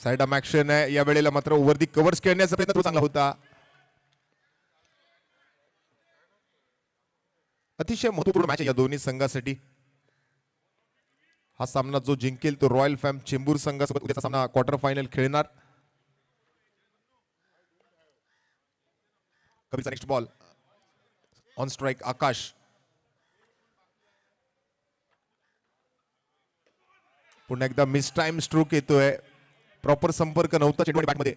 Side arm action आहे या वेळेला मात्र ओव्हर दी कव्हर्स खेळण्याचा प्रयत्न चांगला होता. अतिशय महत्वपूर्ण मॅच आहे या दोन्ही संघासाठी. हा सामना जो जिंकेल तो रॉयल फॅम चेंबूर संघासोबत उद्याचा सामना क्वार्टर फायनल खेळणार. कबीरचा नेक्स्ट बॉल ऑन स्ट्राइक आकाश. पुन्हा एकदा मिस टाइम स्ट्रोक येतोय. प्रॉपर संपर्क नव्हता चेंडू बॅटमध्ये.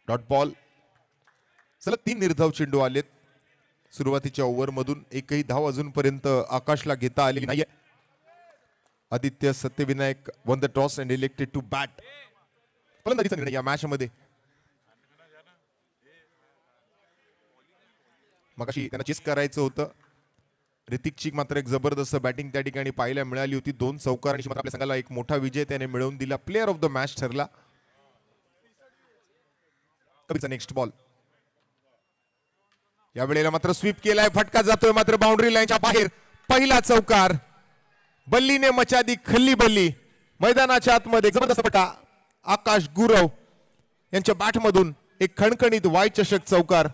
Dot ball. सलग 3 निर्धाव चेंडू आलेत सुरुवातीच्या ओव्हर मधून. एकही धाव अजूनपर्यंत आकाशला घेता आलेली नाहीये. Aditya Satyavinayak won the toss and elected to bat. फलंदाजीचा निर्णय या मॅच मध्ये. मगाशी त्यांना चेस करायचं होतं. ऋतिकची मात्र एक जबरदस्त बॅटिंग त्या ठिकाणी पाहायला मिळाली होती. 2 चौकार आणि आपल्या संघाला एक मोठा विजय त्याने मिळवून दिला. प्लेअर ऑफ द मॅच ठरला. कबीरचा नेक्स्ट बॉल. या वेळेला मात्र स्वीप केलाय. फटका जातोय मात्र बाउंड्री लाईनच्या बाहेर. पहिला चौकार. बल्लीने मचा दी खल्ली बल्ली. मैदानाच्या आतमध्ये जबरदस्त फटा. आकाश गुरव यांच्या बॅटमधून एक खणखणीत वाय चषक चौकार.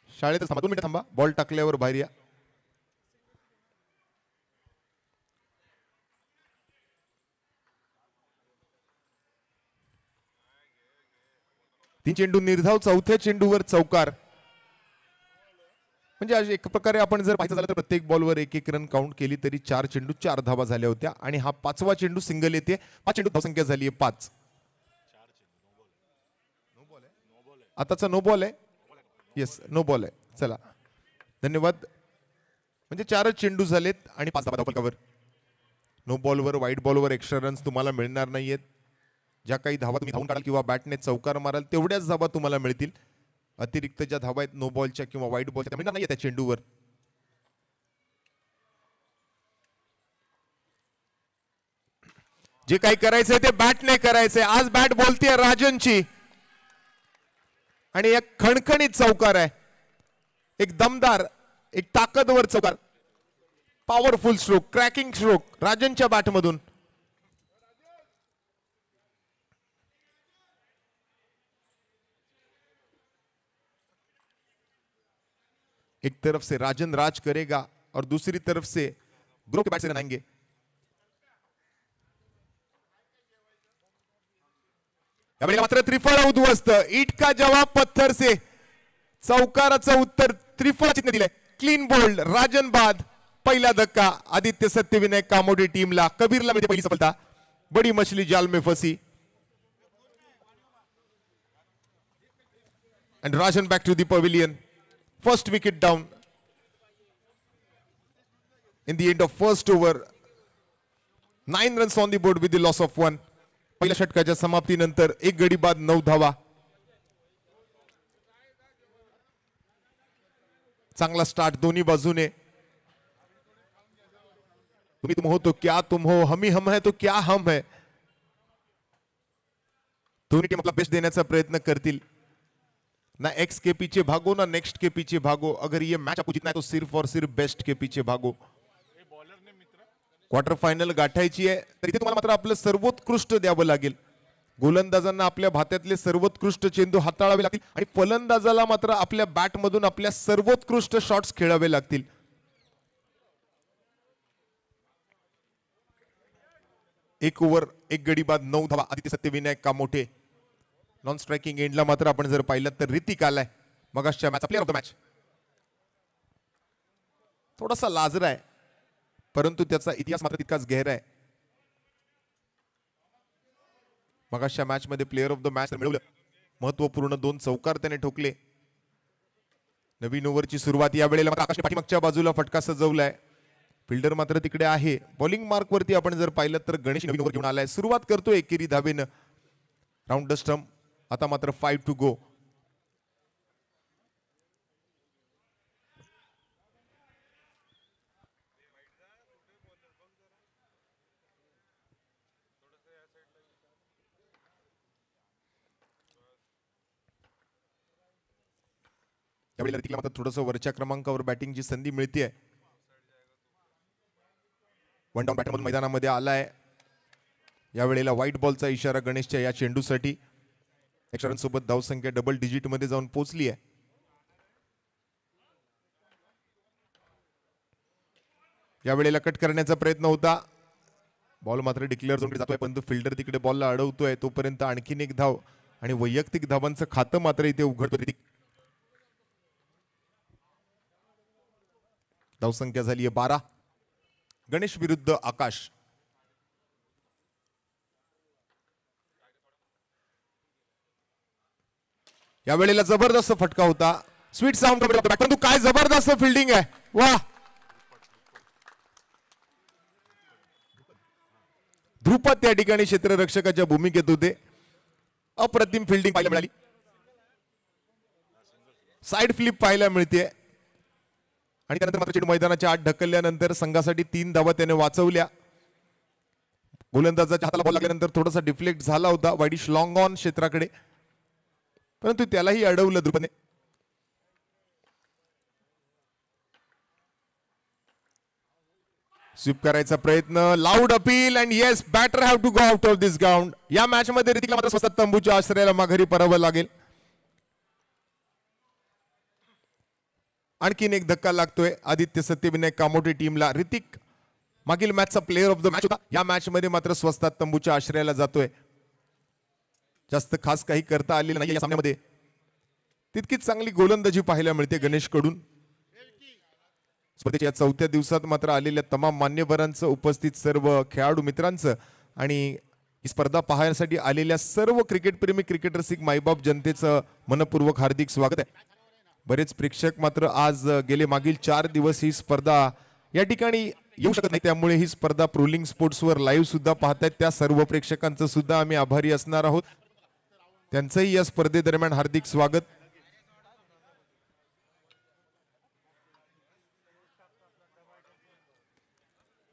शाळेत थांबा 2 मिनिटं थांबा. बॉल टाकल्यावर बाहेर या. तीन चेंडू निर्धाव. चौथ्या चेंडूवर चौकार. म्हणजे एक प्रकारे आपण जर पाहायचं झालं तर प्रत्येक बॉलवर 1-1 रन काउंट केली तरी 4 चेंडू 4 धावा झाल्या होत्या. आणि हा 5वा चेंडू सिंगल येते. 5 चेंडू धावसंख्या झाली आहे 5. आताचा नो बॉल आहे. येस नो बॉल आहे. चला धन्यवाद. म्हणजे 4च चेंडू झालेत आणि 5 धावा फलकावर. नो बॉलवर वाईट बॉलवर एक्स्ट्रा रन्स तुम्हाला मिळणार नाहीयेत. ज्या काही धावा तुम्ही धावून काढाल किंवा बॅटने चौकार माराल तेवढ्याच धावा तुम्हाला मिळतील. अतिरिक्त ज्या धावा आहेत नो बॉलच्या किंवा वाईट बॉलच्या मिळणार नाही त्या चेंडूवर. जे काही करायचंय ते बॅटने करायचंय. आज बॅट बोलतीये राजनची. आणि एक खणखणीत चौकार आहे. एक दमदार एक ताकदवर चौकार. पॉवरफुल स्ट्रोक क्रॅकिंग स्ट्रोक राजनच्या बॅटमधून. एक तरफ से राजन राज करेगा और दूसरी तरफ से ग्रो के बैट्समैन आएंगे. मात्र त्रिफळ उद्ध्वस्त. ईट का जवाब पत्थर से. चौकाराचं उत्तर त्रिफळ चिन्ह दिलंय. Clean bowled. राजन बाद. पहिला धक्का आदित्य सत्यविनायक कामोडी टीमला. कबीरला मिळते पहिली सफलता. बडी मछली जाल में फसी. and Rajan back to the pavilion. First wicket down in the end of first over. 9 runs on the board with the loss of 1. पहिल्या षटकाच्या समाप्तीनंतर 1 गडी बाद 9 धावा. चांगला स्टार्ट दोन्ही बाजूने. तुम्ही तुम हो तो क्या तुम हो. हम ही हम है तो क्या हम है. दोन्ही टीम आपला बेस्ट देण्याचा प्रयत्न करतील. ना एक्स के पीछे भागो ना नेक्स्ट के पीछे भागो. अगर ये मैच आपको जीतना है तो सिर्फ और सिर्फ बेस्ट के पीछे भागो. क्वार्टर फायनल गाठायची आहे तर इथे तुम्हाला मात्र आपलं सर्वोत्कृष्ट द्यावं लागेल. गोलंदाजांना आपल्या भात्यातले सर्वोत्कृष्ट चेंडू हाताळावे लागतील आणि फलंदाजाला मात्र आपल्या बॅटमधून आपल्या सर्वोत्कृष्ट शॉट्स खेळावे लागतील. एक ओव्हर 1 गडी बाद 9 धावा. आदित्य सत्यविनायक कामोठे. नॉन स्ट्रायकिंग एंडला मात्र आपण जर पाहिलं तर ऋतिक आलाय. मगाशच्या match player of the match. थोडासा लाजरा आहे परंतु त्याचा इतिहास मात्र तितकाच गहरा आहे. मगाशच्या मॅच मध्ये प्लेअर ऑफ द मॅच मिळवलं. महत्वपूर्ण 2 चौकार त्याने ठोकले. नवीन ओव्हरची सुरुवात. या वेळेला मात्र आकाशने पाठीमागच्या बाजूला फटका सजवलाय. फिल्डर मात्र तिकडे आहे. बॉलिंग मार्क वरती आपण जर पाहिलं तर गणेश नवीन ओव्हर घेऊन आलाय. सुरुवात करतोय एकेरी धावेनं. Round stump. आता मात्र 5 टू गो. त्यावेळेला ऋतिकला मात्र थोडंसं वरच्या क्रमांकावर बॅटिंगची संधी मिळते. वन डाऊन बॅटर मधून मैदानामध्ये आलाय. यावेळेला व्हाईट बॉलचा इशारा गणेशच्या या चेंडूसाठी. एक्स्ट्रा रन सोबत धावसंख्या डबल डिजिट मध्ये जाऊन पोहोचली आहे. यावेळेला कट करण्याचा प्रयत्न होता. बॉल मात्र डिक्लेअर झोनकडे जातोय, परंतु फिल्डर तिकडे बॉलला अडवतोय. तोपर्यंत आणखीन एक धाव आणि वैयक्तिक धावांचं खातं मात्र इथे उघडतोय. धावसंख्या झाली आहे 12. गणेश विरुद्ध आकाश. यावेळेला जबरदस्त फटका होता. स्वीट साऊंड, परंतु काय जबरदस्त फिल्डिंग आहे. वा, ध्रुपद त्या ठिकाणी क्षेत्ररक्षकाच्या भूमिकेत होते. अप्रतिम फिल्डिंग पाहायला मिळाली. साइड फ्लिप पाहायला मिळते आणि त्यानंतर मात्र चेंडू मैदानाच्या आत ढकलल्यानंतर संघासाठी 3 धावा त्याने वाचवल्या. गोलंदाजाच्या हाताला बॉल लागल्यानंतर थोडासा डिफ्लेक्ट झाला होता वाईडिश लॉंग ऑन क्षेत्राकडे, परंतु त्यालाही अडवलं ध्रुपदने. स्वीप करायचा प्रयत्न, loud appeal and yes, batter have to go out of this ground. या मॅच मध्ये ऋतिकला मात्र स्वतः तंबूच्या आश्रयाला माघारी परावं लागेल. आणखीन एक धक्का लागतोय आदित्य सत्यविनायक कामोटे टीमला. ऋतिक मागील मॅचचा प्लेअर ऑफ द मॅच होता. या मॅच मध्ये मात्र स्वस्तात तंबूच्या आश्रयाला जातोय. जास्त खास काही करता आलेलं नाही या सामन्यामध्ये. तितकीच चांगली गोलंदाजी पाहायला मिळते गणेश कडून. स्पर्धेच्या 4थ्या दिवसात मात्र आलेल्या तमाम मान्यवरांचं, उपस्थित सर्व खेळाडू मित्रांचं आणि ही स्पर्धा पाहण्यासाठी आलेल्या सर्व क्रिकेटप्रेमी क्रिकेट रसिक मायबाप जनतेचं मनपूर्वक हार्दिक स्वागत आहे. बरेच प्रेक्षक मात्र आज गेले मागील 4 दिवस ही स्पर्धा या ठिकाणी येऊ शकत नाही, त्यामुळे ही स्पर्धा प्रोलिंग स्पोर्ट्सवर लाईव्ह सुद्धा पाहतायत. त्या सर्व प्रेक्षकांचं सुद्धा आम्ही आभारी असणार आहोत. त्यांचंही या स्पर्धेदरम्यान हार्दिक स्वागत.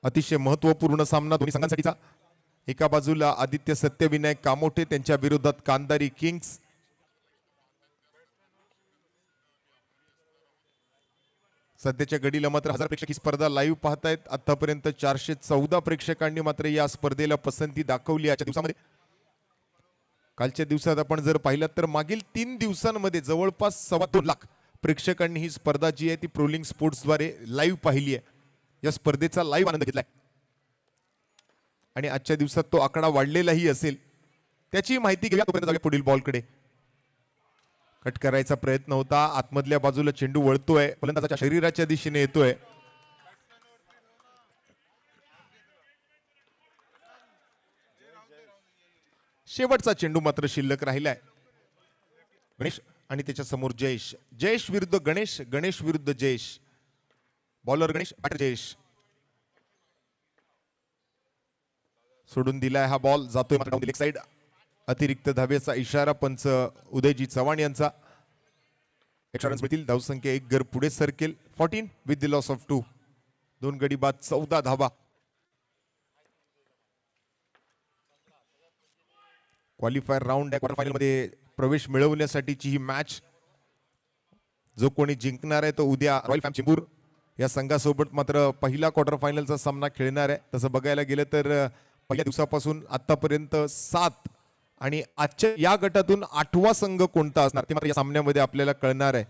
अतिशय महत्वपूर्ण सामना दोन्ही संघांसाठीचा. एका बाजूला आदित्य सत्यविनायक कामोठे, त्यांच्या विरोधात कांदारी किंग्स. सध्याच्या घडीला मात्र 1000 प्रेक्षक ही स्पर्धा लाईव्ह पाहतायत. आतापर्यंत 414 प्रेक्षकांनी मात्र या स्पर्धेला पसंती दाखवली आजच्या दिवसामध्ये. कालच्या दिवसात आपण जर पाहिलात तर मागील 3 दिवसांमध्ये जवळपास 2.25 लाख प्रेक्षकांनी ही स्पर्धा जी आहे ती प्रोलिंग स्पोर्ट्सद्वारे लाईव्ह पाहिली आहे. या स्पर्धेचा लाईव्ह आनंद घेतलाय आणि आजच्या दिवसात तो आकडा वाढलेलाही असेल. त्याची माहिती घेऊया. तोपर्यंत जाऊया पुढील बॉलकडे. कट करायचा प्रयत्न होता. आतमधल्या बाजूला चेंडू वळतोय, फलंदाजाच्या शरीराच्या दिशेने येतोय. शेवटचा चेंडू मात्र शिल्लक राहिलाय. गणेश आणि त्याच्या समोर जयेश. जयेश विरुद्ध गणेश, गणेश विरुद्ध जयेश. Bowler Ganesh, batter Jayesh. सोडून दिलाय हा बॉल, जातोय मात्र लेग साइड. अतिरिक्त धावेचा इशारा पंच उदयजी चव्हाण यांचा. एक्स्ट्रा रन्स मिळतील. धावसंख्या 1 गड पुढे सरकेल. 14 विथ द लॉस ऑफ 2. 2 गडी बाद 14 धावा. क्वालिफायर राऊंड आहे. क्वार्टर फायनल मध्ये प्रवेश मिळवण्यासाठीची ही मॅच. जो कोणी जिंकणार आहे तो उद्या रॉयल फॅम चेंबूर या संघासोबत मात्र पहिला क्वार्टर फायनलचा सामना खेळणार आहे. तसं बघायला गेलं तर पहिल्या दिवसापासून आतापर्यंत 7 आणि आजच्या या गटातून 8वा संघ कोणता असणार ते मात्र या सामन्यामध्ये आपल्याला कळणार आहे.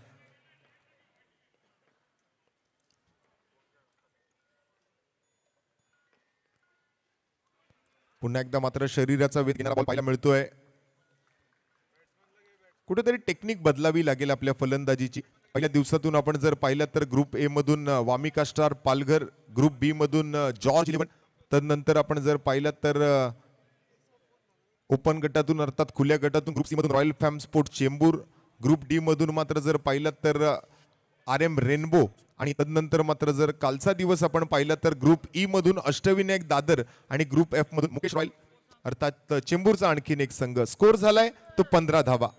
पुन्हा एकदा मात्र शरीराचा वेध घेणारा बॉल पाहायला मिळतोय. कुठेतरी टेक्निक बदलावी लागेल आपल्या फलंदाजीची. पहिल्या दिवसातून आपण जर पाहिलं तर ग्रुप ए मधून वामिका स्टार पालघर, ग्रुप बी मधून जॉर्ज 11, तदनंतर आपण जर पाहिलं तर ओपन गटातून अर्थात खुल्या गटातून ग्रुप सी मधून royal फॅम sport Chembur, group D मधून मात्र जर पाहिलं तर RM रेनबो आणि तदनंतर मात्र जर कालचा दिवस आपण पाहिला तर ग्रुप ई मधून अष्टविनायक दादर आणि ग्रुप एफ मधून मुकेश रॉयल अर्थात चेंबूरचा आणखीन एक संघ. स्कोर झालाय तो 15 धावा.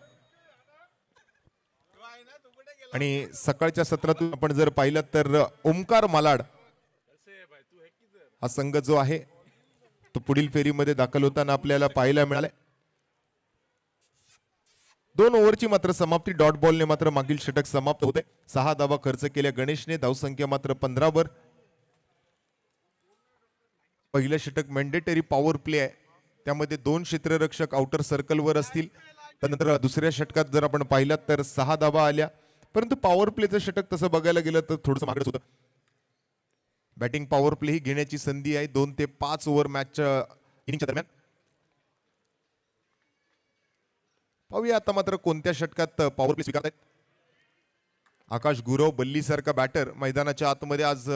आणि सकाळच्या सत्रातून आपण जर पाहिलं तर ओमकार मालाड हा संघ जो आहे तो पुढील फेरीमध्ये दाखल होताना आपल्याला पाहायला मिळालाय. 2 ओव्हरची मात्र समाप्ती. डॉट बॉलने मात्र मागील षटक समाप्त होते. 6 धावा खर्च केल्या गणेशने. धावसंख्या मात्र 15 वर. पहिलं षटक मॅन्डेटरी पॉवर प्ले आहे, त्यामध्ये 2 क्षेत्ररक्षक आउटर सर्कलवर असतील. त्यानंतर दुसऱ्या षटकात जर आपण पाहिलात तर 6 धावा आल्या, परंतु पॉवर प्लेचं षटक तसं बघायला गेलं तर थोडंसं मागच होतं. बॅटिंग पॉवर प्ले ही घेण्याची संधी आहे 2 ते 5 ओव्हर मॅचच्या इनिंगच्या दरम्यान. पाहूया आता मात्र कोणत्या षटकात पॉवर प्ले स्वीकारतायत. आकाश गुरव बल्ली सारखा बॅटर मैदानाच्या आतमध्ये आज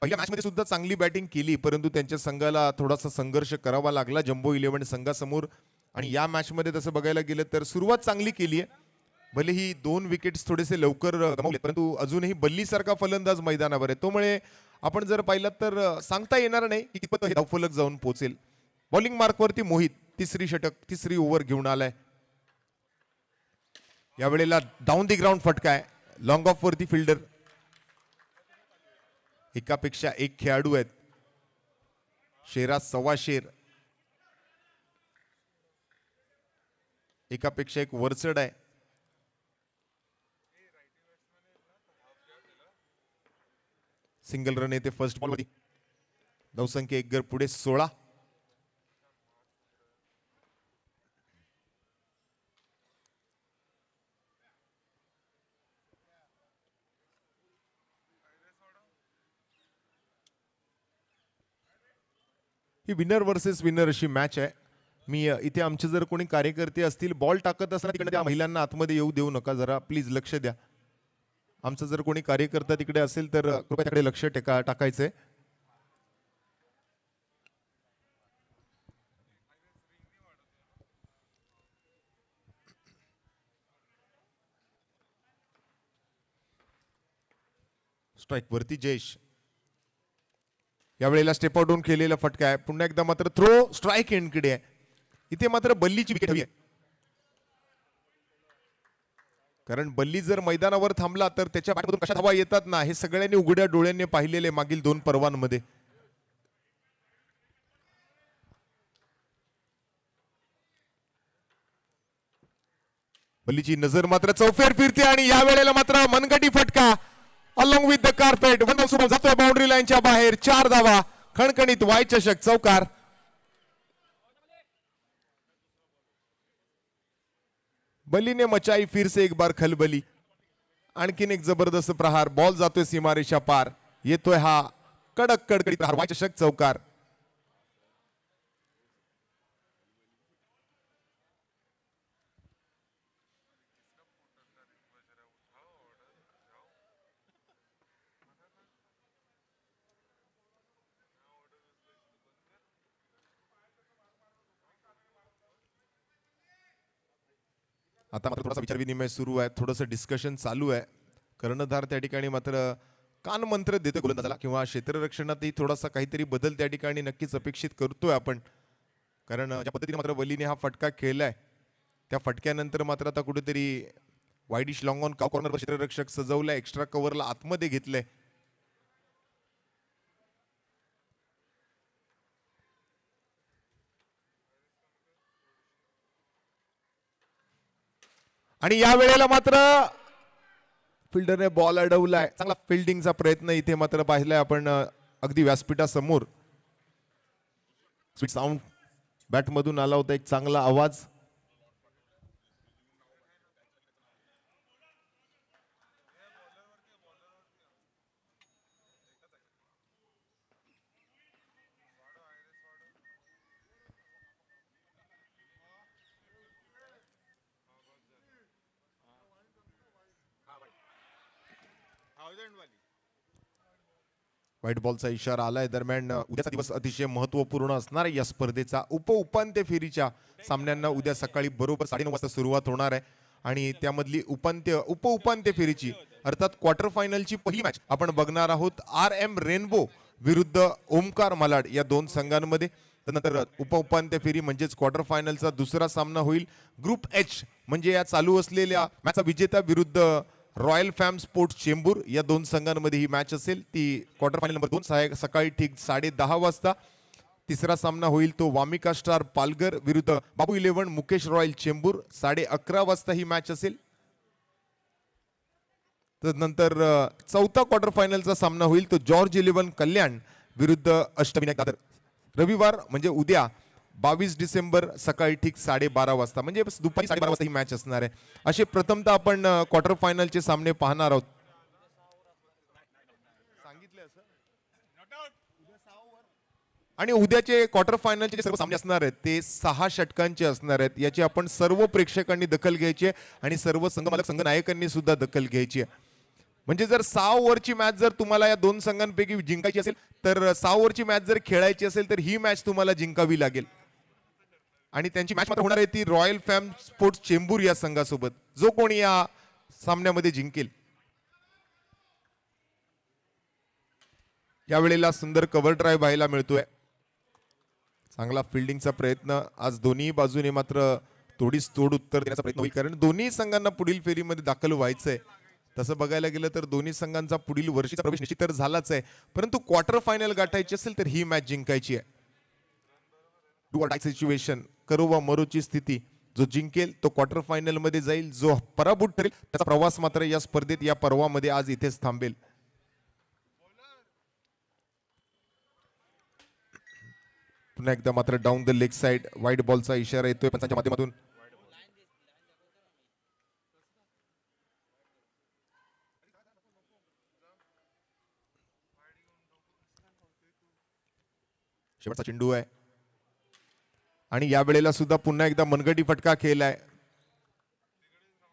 पहिल्या मॅचमध्ये सुद्धा चांगली बॅटिंग केली, परंतु त्यांच्या संघाला थोडासा संघर्ष करावा लागला जम्बो 11 संघासमोर. आणि या मॅचमध्ये तसं बघायला गेलं तर सुरुवात चांगली केली आहे. भलेही 2 विकेट्स थोडेसे लवकर गमावले, परंतु अजूनही बल्ली सारखा फलंदाज मैदानावर आहे. त्यामुळे आपण जर पाहिलं तर सांगता येणार नाही की कितपत हे धावफलक जाऊन पोहोचेल. बॉलिंग मार्कवरती मोहित तिसरी षटक, तिसरी ओव्हर घेऊन आलाय. यावेळेला डाऊन दी ग्राउंड फटका आहे. लॉंग ऑफ वरती फिल्डर. एकापेक्षा एक खेळाडू आहेत. शेरा सव्वा शेर. एकापेक्षा एक वरचढ आहे. सिंगल रन येते फर्स्ट बॉल मध्ये. धावसंख्या 1 गड पुढे 16. ही विनर वर्सेस विनर अशी मॅच आहे. मी इथे आमचे जर कोणी कार्यकर्ते असतील बॉल टाकत असताना तिकडे त्या महिलांना आतमध्ये येऊ देऊ नका, जरा प्लीज लक्ष द्या. आमचं जर कोणी कार्यकर्ता तिकडे असेल तर कृपया तिकडे लक्ष टाकायचंय. स्ट्राईक वरती जयेश. यावेळेला स्टेप आउट होऊन केलेला फटका आहे. पुन्हा एकदा मात्र थ्रो स्ट्राईक एंडकडे आहे. इथे मात्र बल्लीची विकेट हवी आहे, कारण बल्ली जर मैदानावर थांबला तर त्याच्या बॅटमधून कशा धावा येतात ना हे सगळ्यांनी उघड्या डोळ्यांनी पाहिलेले मागील 2 पर्वांमध्ये. बल्लीची नजर मात्र चौफेर फिरते आणि या वेळेला मात्र मनगटी फटका along with the carpet. One सुरू जातोय बाउंड्री लाईनच्या बाहेर. 4 धावा. खणखणीत वाय चषक चौकार. बल्लीने मचाई फिर से एक बार खलबली. आणखीन एक जबरदस्त प्रहार. बॉल जातोय सीमारेषा पार. येतोय हा कडक कडकडीत प्रहार. वाय चषक चौकार. आता मात्र थोडासा विचार विनिमय सुरू आहे, थोडंसं डिस्कशन चालू आहे. कर्णधार त्या ठिकाणी मात्र कान मंत्र देतोय गोलंदाजाला, किंवा क्षेत्ररक्षणातही थोडासा काहीतरी बदल त्या ठिकाणी नक्कीच अपेक्षित करतोय आपण. कारण ज्या पद्धतीने मात्र बल्लीने हा फटका खेळलाय त्या फटक्यानंतर मात्र आता कुठेतरी वाईडिश लॉंग ऑन कॉर्नर क्षेत्ररक्षक सजवलाय. एक्स्ट्रा कव्हरला आतमध्ये घेतलंय. आणि या वेळेला मात्र फिल्डरने बॉल अडवलाय. चांगला फिल्डिंगचा प्रयत्न इथे मात्र पाहिलाय आपण अगदी व्यासपीठासमोर. स्वीट साऊंड बॅट मधून आला होता, एक चांगला आवाज. व्हाईट बॉलचा इशारा आलाय. दरम्यान उद्याचा दिवस अतिशय महत्वपूर्ण असणार आहे. या स्पर्धेचा उपांत्य फेरीच्या सामन्यांना उद्या सकाळी बरोबर 9:30 वाजता सुरुवात होणार आहे. आणि त्यामधली उपांत्य फेरीची अर्थात क्वार्टर फायनलची पहिली मॅच आपण बघणार आहोत RM रेनबो विरुद्ध ओमकार मालाड या 2 संघांमध्ये. त्यानंतर उपांत्य फेरी म्हणजेच क्वार्टर फायनलचा दुसरा सामना होईल ग्रुप H म्हणजे या चालू असलेल्या मॅचचा विजेता विरुद्ध रॉयल फॅम स्पोर्ट्स चेंबूर या 2 संघांमध्ये ही मॅच असेल. ती क्वार्टर फायनल नंबर 2 सकाळी ठीक 10:30 वाजता. तिसरा सामना होईल तो वामिका स्टार पालघर विरुद्ध बाबू 11 मुकेश रॉयल चेंबूर. 11:30 वाजता ही मॅच असेल. नंतर चौथा क्वार्टर फायनलचा सामना होईल तो जॉर्ज 11 कल्याण विरुद्ध अष्टविनायक दादर. रविवार म्हणजे उद्या 22 डिसेंबर सकाळी ठीक 12:30 वाजता म्हणजे दुपारी 12:30 वाजता ही मॅच असणार आहे. असे प्रथमतः आपण क्वार्टर फायनलचे सामने पाहणार आहोत. आणि उद्याचे क्वार्टर फायनलचे सर्व सामने असणार आहेत ते 6 षटकांचे असणार आहेत. याची आपण सर्व प्रेक्षकांनी दखल घ्यायची आहे आणि सर्व संघमालक संघनायकांनी सुद्धा दखल घ्यायची आहे. म्हणजे जर 6 ओव्हरची मॅच जर तुम्हाला या दोन संघांपैकी जिंकायची असेल तर 6 ओव्हरची मॅच जर खेळायची असेल तर ही मॅच तुम्हाला जिंकावी लागेल. आणि त्यांची मॅच मात्र होणार आहे ती रॉयल फॅम स्पोर्ट्स चेंबूर या संघासोबत. जो कोणी या सामन्यामध्ये जिंकेल. यावेळेला सुंदर कव्हर ड्राईव्ह पाहायला मिळतोय. चांगला फिल्डिंगचा प्रयत्न आज दोन्ही बाजूने मात्र थोडीच तोड उत्तर देण्याचा प्रयत्न होईल कारण दोन्ही संघांना पुढील फेरीमध्ये दाखल व्हायचंय. तसं बघायला गेलं तर दोन्ही संघांचा पुढील वर्षीचा प्रवेश निश्चित तर झालाच आहे परंतु क्वार्टर फायनल गाठायची असेल तर ही मॅच जिंकायची आहे. डू ऑर डाय सिच्युएशन करो वा मरोची स्थिती. जो जिंकेल तो क्वार्टर फायनल मध्ये जाईल. जो पराभूत ठरेल त्याचा प्रवास मात्र या स्पर्धेत या पर्वामध्ये आज इथेच थांबेल. पुन्हा एकदा मात्र down the leg side wide बॉलचा इशारा येतोय पंचांच्या माध्यमातून. शेवटचा चेंडू आहे आणि या वेळेला सुद्धा पुन्हा एकदा मनगटी फटका खेळलाय.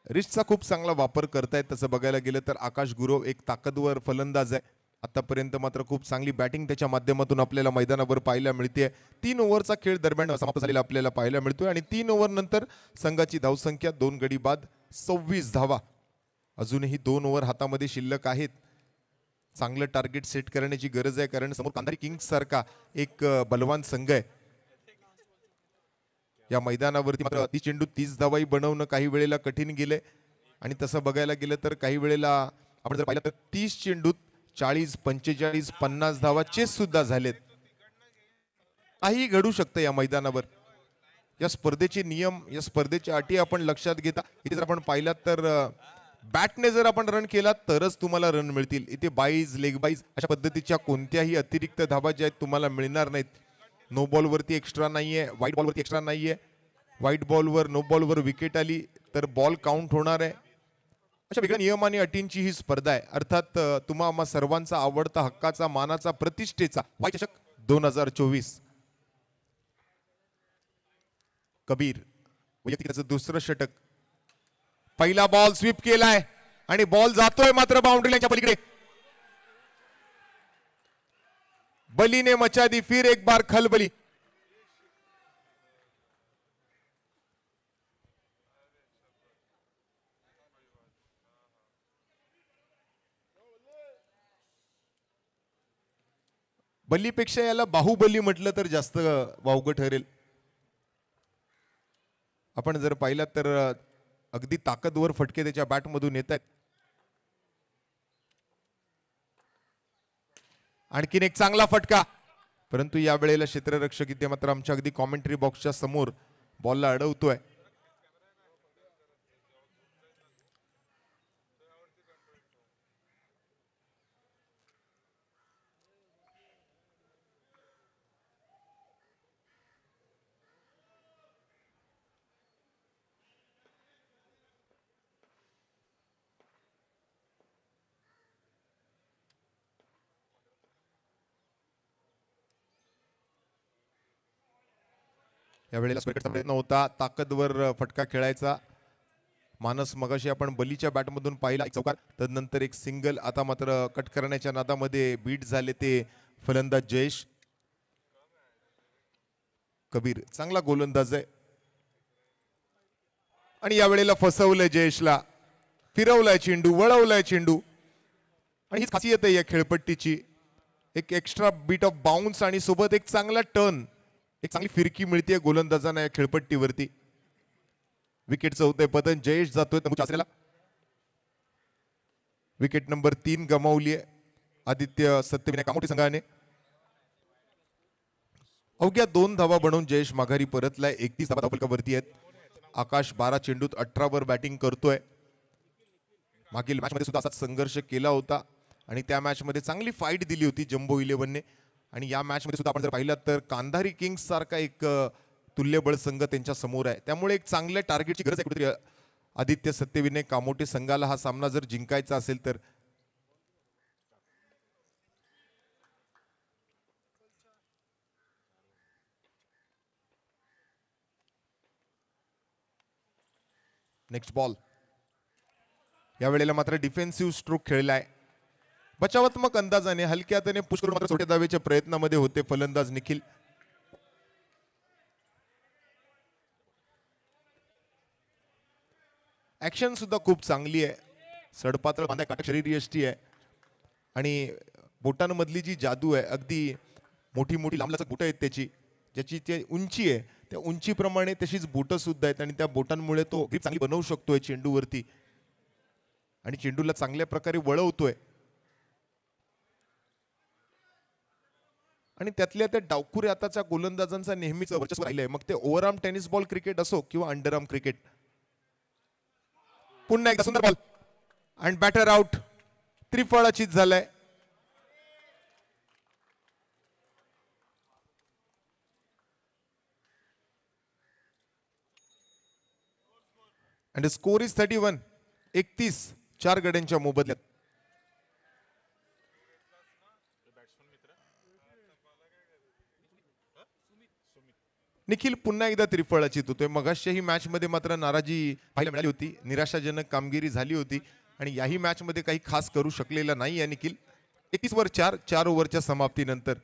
रिस्टचा खूप चांगला वापर करतायत. तसं बघायला गेलं तर आकाश गुरव एक ताकदवर फलंदाज आहे. आतापर्यंत मात्र खूप चांगली बॅटिंग त्याच्या माध्यमातून आपल्याला मैदानावर पाहायला मिळते. 3 ओव्हरचा खेळ दरम्यान समाप्त झालेला आपल्याला पाहायला मिळतोय आणि 3 ओव्हर नंतर संघाची धावसंख्या 2 गडी बाद 26 धावा. अजूनही 2 ओव्हर हातामध्ये शिल्लक आहेत. चांगलं टार्गेट सेट करण्याची गरज आहे कारण समोर कांधारी किंग्स सारखा एक बलवान संघ आहे. या मैदानावरती मात्र 30 चेंडू 30 धावाही बनवणं काही वेळेला कठीण गेलंय आणि तसं बघायला गेलं तर काही वेळेला आपण जर पाहिलं तर 30 चेंडूत 40 45 50 धावा चेस सुद्धा झालेत. काही घडू शकतं या मैदानावर. या स्पर्धेचे नियम या स्पर्धेच्या अटी आपण लक्षात घेता इथे जर आपण पाहिलात तर बॅटने जर आपण रन केला तरच तुम्हाला रन मिळतील. इथे बाईज लेग बाईज अशा पद्धतीच्या कोणत्याही अतिरिक्त धावा ज्या आहेत तुम्हाला मिळणार नाहीत. नो बॉल वरती एक्स्ट्रा नाहीये. व्हाईट बॉल वरती एक्स्ट्रा नाहीये. व्हाईट बॉलवर नो बॉलवर विकेट आली तर बॉल काउंट होणार आहे. अशा वेगळ्या नियम आणि अटींची ही स्पर्धा आहे. अर्थात तुम्हा सर्वांचा आवडता हक्काचा मानाचा प्रतिष्ठेचा वाय चषक 2024. कबीर वैयक्तिक त्याचं दुसरं षटक. पहिला बॉल स्वीप केलाय आणि बॉल जातोय मात्र बाउंड्री लाईनच्या पलीकडे. बली ने मचा दी फिर एक बार खलबली. बल्लीपेक्षा याला बाहुबली म्हटलं तर जास्त वावगं ठरेल. आपण जर पाहिलं तर अगदी ताकदवर फटके त्याच्या बॅटमधून येत आहेत. आणखीन एक चांगला फटका परंतु या वेळेला क्षेत्ररक्षक इथे मात्र आमच्या अगदी कॉमेंट्री बॉक्सच्या समोर बॉलला अडवतोय. यावेळेला स्विकेटचा प्रयत्न होता. ताकदवर फटका खेळायचा. मानस मगाशी आपण बलीच्या बॅटमधून पाहिला एक चौकार तदनंतर एक सिंगल. आता मात्र कट करण्याच्या नादामध्ये बीट झाले ते फलंदाज जयेश. कबीर चांगला गोलंदाज आहे आणि यावेळेला फसवलंय जयेशला. फिरवलाय चेंडू वळवलाय चेंडू आणि हीच खासियत आहे या खेळपट्टीची. एक एक्स्ट्रा बीट ऑफ बाउन्स आणि सोबत एक चांगला टर्न एक चांगली फिरकी मिळते गोलंदाजांना या खेळपट्टीवरती. विकेटचं होतंय पतन. जयेश जातोय तंबूच्या. विकेट नंबर 3 गमावली आहे आदित्य सत्यविनायक कामोठी संघाने. अवघ्या 2 धावा बनवून जयेश माघारी परतलाय. 31 धावा धावफलकावरती आहेत. आकाश 12 चेंडूत 18 वर बॅटिंग करतोय. मागील मॅच मध्ये सुद्धा असाच संघर्ष केला होता आणि त्या मॅच मध्ये चांगली फाईट दिली होती जम्बो 11ने. आणि या मॅच मध्ये सुद्धा आपण जर पाहिलं तर कांधारी किंग्स सारखा एक तुल्यबळ संघ त्यांच्या समोर आहे. त्यामुळे एक चांगल्या टार्गेटची गरज आहे कुठेतरी आदित्य सत्यविनायक कामोटे संघाला हा सामना जर जिंकायचा असेल तर. Next ball. यावेळेला मात्र डिफेन्सिव्ह स्ट्रोक खेळलाय. बचावात्मक अंदाजाने हलक्यातने पुश करून मात्र छोट्या धावेच्या प्रयत्नामध्ये होते फलंदाज निखिल. ऍक्शन सुद्धा खूप चांगली आहे. सडपातळ बांधा काटक शरीर यष्टी आहे आणि बोटांमधली जी जादू आहे, अगदी मोठी मोठी लांबलचक बोटं आहेत त्याची, ज्याची ते उंची आहे त्या उंचीप्रमाणे तशीच बोटं सुद्धा आहेत आणि त्या बोटांमुळे तो ग्रिप चांगली बनवू शकतोय चेंडूवरती आणि चेंडूला चांगल्या प्रकारे वळवतोय. आणि त्यातल्या त्या डावखुरे आताच्या गोलंदाजांचा नेहमीच वर्चस्व राहिलंय, मग ते ओव्हरआर्म टेनिस बॉल क्रिकेट असो किंवा अंडरआर्म क्रिकेट. पुन्हा एकदा सुंदर बॉल आणि बॅटर आउट. त्रिफळाचीत झालाय. and the score is 31. 31 4 गड्यांच्या मोबदल्यात. निखिल पुन्हा एकदा त्रिफळाचीत होतोय. मगाशी मॅच मध्ये मात्र नाराजी पाहायला मिळाली होती, निराशाजनक कामगिरी झाली होती आणि याही मॅच मध्ये काही खास करू शकलेला नाही आहे निखिल. 31 वर 4 ओव्हरच्या समाप्तीनंतर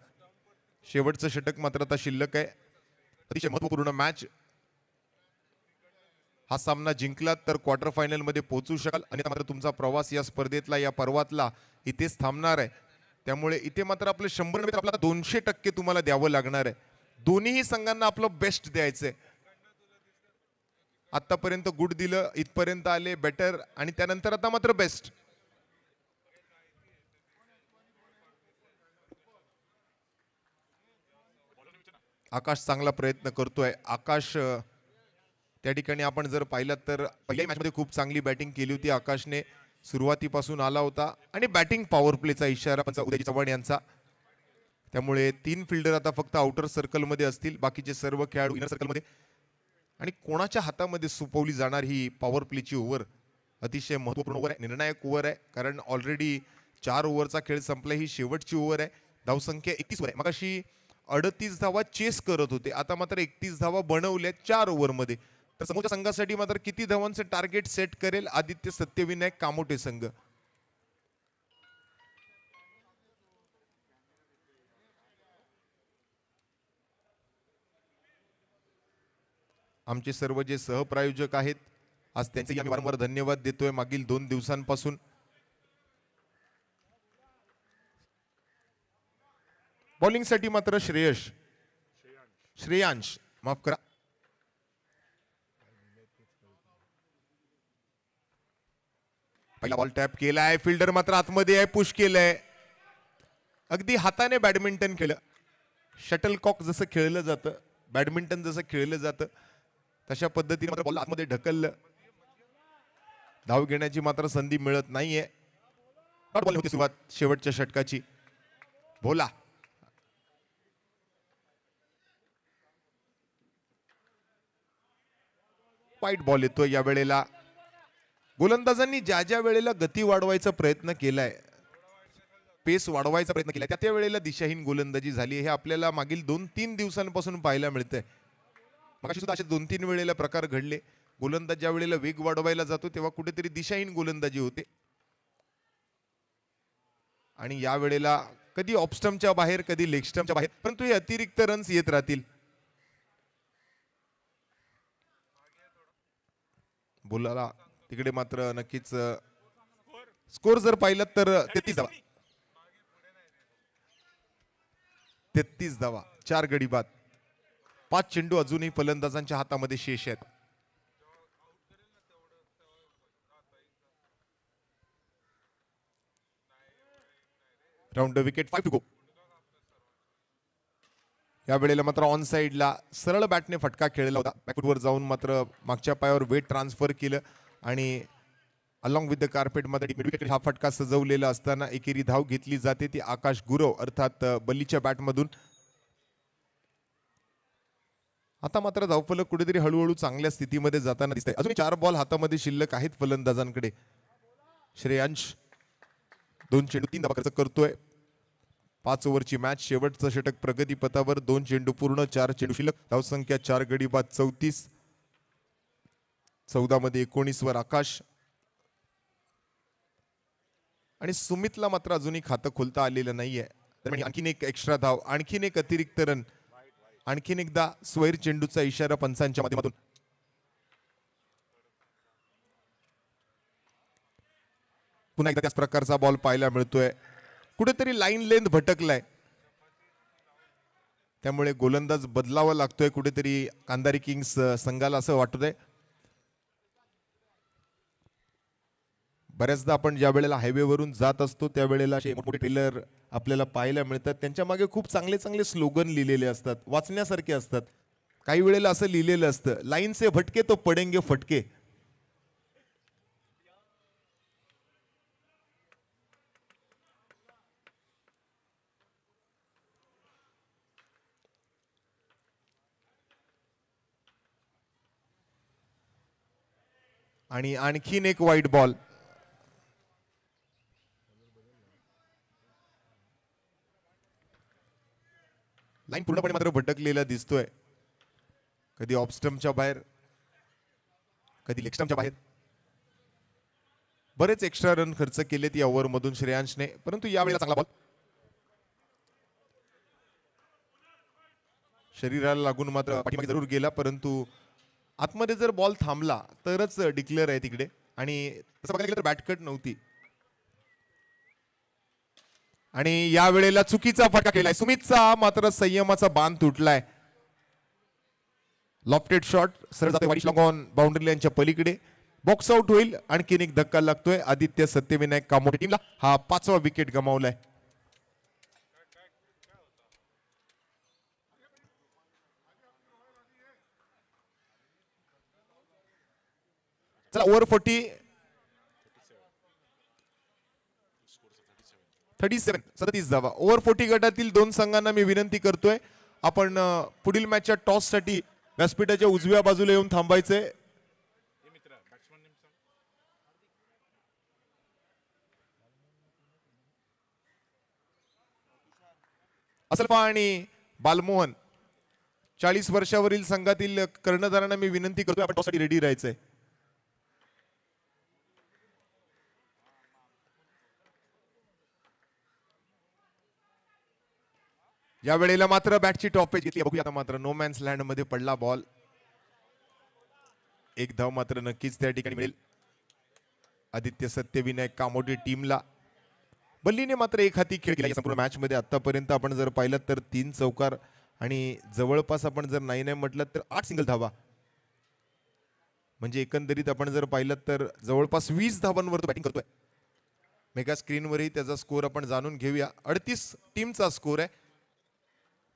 शेवटचं षटक मात्र आता शिल्लक आहे. अतिशय महत्वपूर्ण मॅच. हा सामना जिंकला तर क्वार्टर फायनल मध्ये पोहोचू शकाल आणि मात्र तुमचा प्रवास या स्पर्धेतला या पर्वातला इथेच थांबणार आहे. त्यामुळे इथे मात्र आपलं 100 नव्हे तर आपल्याला 200% तुम्हाला द्यावं लागणार आहे. दोन्ही संघांना आपलं बेस्ट द्यायचंय. आतापर्यंत गुड दिलं, इथपर्यंत आले बेटर आणि त्यानंतर आता मात्र बेस्ट. आकाश चांगला प्रयत्न करतोय. आकाश त्या ठिकाणी आपण जर पाहिलं तर पहिल्या मॅच मध्ये खूप चांगली बॅटिंग केली होती आकाशने. सुरुवातीपासून आला होता आणि बॅटिंग पॉवर प्लेचा इशारा पण उदय चव्हाण यांचा. त्यामुळे 3 फिल्डर आता फक्त आउटर सर्कल मध्ये असतील, बाकीचे सर्व खेळाडू इनर सर्कल मध्ये. आणि कोणाच्या हातामध्ये सुपवली जाणार ही पॉवर प्लेची ओव्हर अतिशय महत्वपूर्ण ओव्हर आहे, निर्णायक ओव्हर आहे. कारण ऑलरेडी 4 ओव्हरचा खेळ संपला. ही शेवटची ओव्हर आहे. धावसंख्या 31 वर आहे. मगाशी 38 धावा चेस करत होते, आता मात्र 31 धावा बनवल्या 4 ओव्हर मध्ये. तर समोरच्या संघासाठी मात्र किती धावांचे टार्गेट सेट करेल आदित्य सत्यविनायक कामोटे संघ. आमचे सर्व जे सहप्रायोजक आहेत आज त्यांचे आम्ही वारंवार धन्यवाद देतोय मागील 2 दिवसांपासून. बॉलिंग साठी मात्र श्रेयांश माफ करा. पहिला बॉल टॅप केलाय. फिल्डर मात्र आतमध्ये आहे. पुश केलंय. अगदी हाताने बॅडमिंटन खेळलं. शटलकॉक जसं खेळलं जातं, बॅडमिंटन जसं खेळलं जातं तशा पद्धतीने मात्र बॉल आतमध्ये ढकललं. धाव घेण्याची मात्र संधी मिळत नाहीये. बॉल होती सुरुवात शेवटच्या षटकाची. बोला. वाईट बॉल येतोय या वेळेला. गोलंदाजांनी ज्या ज्या वेळेला गती वाढवायचा प्रयत्न केलाय, पेस वाढवायचा प्रयत्न केलाय, त्या वेळेला दिशाहीन गोलंदाजी झाली. हे आपल्याला मागील 2-3 दिवसांपासून पाहायला मिळतंय. मगाशी सुद्धा असे 2-3 वेळेला प्रकार घडले. गोलंदाज ज्या वेळेला वेग वाढवायला जातो तेव्हा कुठेतरी दिशाहीन गोलंदाजी होते आणि या वेळेला कधी ऑफ स्टंपच्या बाहेर, कधी लेग स्टंपच्या बाहेर, परंतु हे अतिरिक्त रन्स येत राहतील. बोलाला तिकडे मात्र नक्कीच स्कोर जर पाहिलं तर 33 धावा. 33 धावा, 4 गडी बाद. 5 चेंडू अजूनही फलंदाजांच्या हातामध्ये शेष आहेत. Round the wicket 5 to go. या वेळेला मात्र ऑन साईडला सरळ बॅटने फटका खेळला होता. बॅकफुटवर जाऊन मात्र मागच्या पायावर वेट ट्रान्सफर केलं आणि अलॉंग विथ द कार्पेटमध्ये हा फटका सजवलेला असताना एकेरी धाव घेतली जाते ती आकाश गुरव अर्थात बल्लीच्या बॅटमधून. आता मात्र धावफलक कुठेतरी हळूहळू चांगल्या स्थितीमध्ये जाताना दिसतंय. अजून 4 बॉल हातामध्ये शिल्लक आहेत फलंदाजांकडे. श्रेयांश 2 चेंडू 3 धावा खर्च करतोय. 5 ओव्हरची मॅच, शेवटचं षटक प्रगतीपथावर. 2 चेंडू पूर्ण, 4 चेंडू शिल्लक. धावसंख्या 4 गडी बाद 34. 14 मध्ये 19 वर आकाश आणि सुमितला मात्र अजूनही खातं खोलता आलेलं नाहीये. आणखीन एक एक्स्ट्रा धाव, आणखीन एक अतिरिक्त रन, आणखीन एकदा स्वैर चेंडूचा इशारा पंचांच्या माध्यमातून. पुन्हा एकदा त्याच प्रकारचा बॉल पाहायला मिळतोय. कुठेतरी लाईन लेंथ भटकलाय, त्यामुळे गोलंदाज बदलावा लागतोय कुठेतरी कांदारी किंग्स संघाला असं वाटतंय. बऱ्याचदा आपण ज्या वेळेला हायवेवरून जात असतो त्यावेळेला असे मोठे ट्रेलर आपल्याला पाहायला मिळतात. त्यांच्या मागे खूप चांगले चांगले स्लोगन लिहिलेले असतात, वाचण्यासारखे असतात. काही वेळेला असं लिहिलेलं असतं, लाईन से भटके तो पडेंगे फटके. आणि आणखीन एक वाईट बॉल. लाईन पूर्णपणे मात्र भटकलेला दिसतोय. कधी ऑफ स्टंपच्या बाहेर, कधी लेग स्टंपच्या बाहेर. बरेच एक्स्ट्रा रन खर्च केलेत या ओव्हर मधून श्रेयांशने, परंतु यावेळेला चांगला बॉल. शरीराला लागून मात्र पाठीमागे जरूर गेला, परंतु आतमध्ये जर बॉल थांबला तरच डिक्लेअर आहे तिकडे. आणि तसं बघायला गेलं तर बॅटकट नव्हती. आणि या वेळेला चुकीचा फटका केलाय सुमितचा, मात्र संयमाचा बांध तुटलाय. लॉफ्टेड शॉट सरळ जातोय वाईट लॉंग ऑन बाउंड्री लाईनच्या पलीकडे. बॉक्स आउट होईल. आणखीन एक धक्का लागतोय आदित्य सत्यविनायक कामोटे टीमला. हा 5वा विकेट गमावलाय. चला ओव्हर 37 धावा. ओव्हर 40 गटातील 2 संघांना मी विनंती करतोय, आपण पुढील मॅचच्या टॉस साठी व्यासपीठाच्या उजव्या बाजूला येऊन थांबायचंय. असलफा आणि बालमोहन 40 वर्षावरील संघातील कर्णधारांना मी विनंती करतोय, आपण टॉस साठी रेडी राहायचंय. या वेळेला मात्र बॅटची टॉपेज घेतली. बघूया आता मात्र नो मॅन्स लँड मध्ये पडला बॉल. एक धाव मात्र नक्कीच त्या ठिकाणी मिळेल आदित्य सत्यविनायक कामोटे टीमला. बल्लीने मात्र एक हाती खेळ केला या संपूर्ण मॅच मध्ये. आतापर्यंत आपण जर पाहिलं तर 3 चौकार आणि जवळपास आपण जर नाही म्हटलं तर 8 सिंगल धावा. म्हणजे एकंदरीत आपण जर पाहिलं तर जवळपास 20 धावांवर तो बॅटिंग करतोय. मेगा स्क्रीनवरही त्याचा स्कोर आपण जाणून घेऊया. 38 टीमचा स्कोर आहे.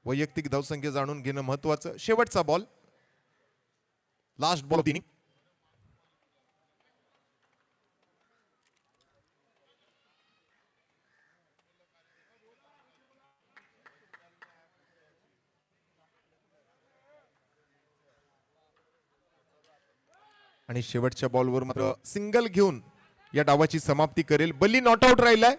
वैयक्तिक धावसंख्या जाणून घेणं महत्वाचं. शेवटचा ball, last ball of the inning. आणि शेवटच्या बॉलवर मात्र सिंगल घेऊन या डावाची समाप्ती करेल. बल्ली नॉट आउट राहिलाय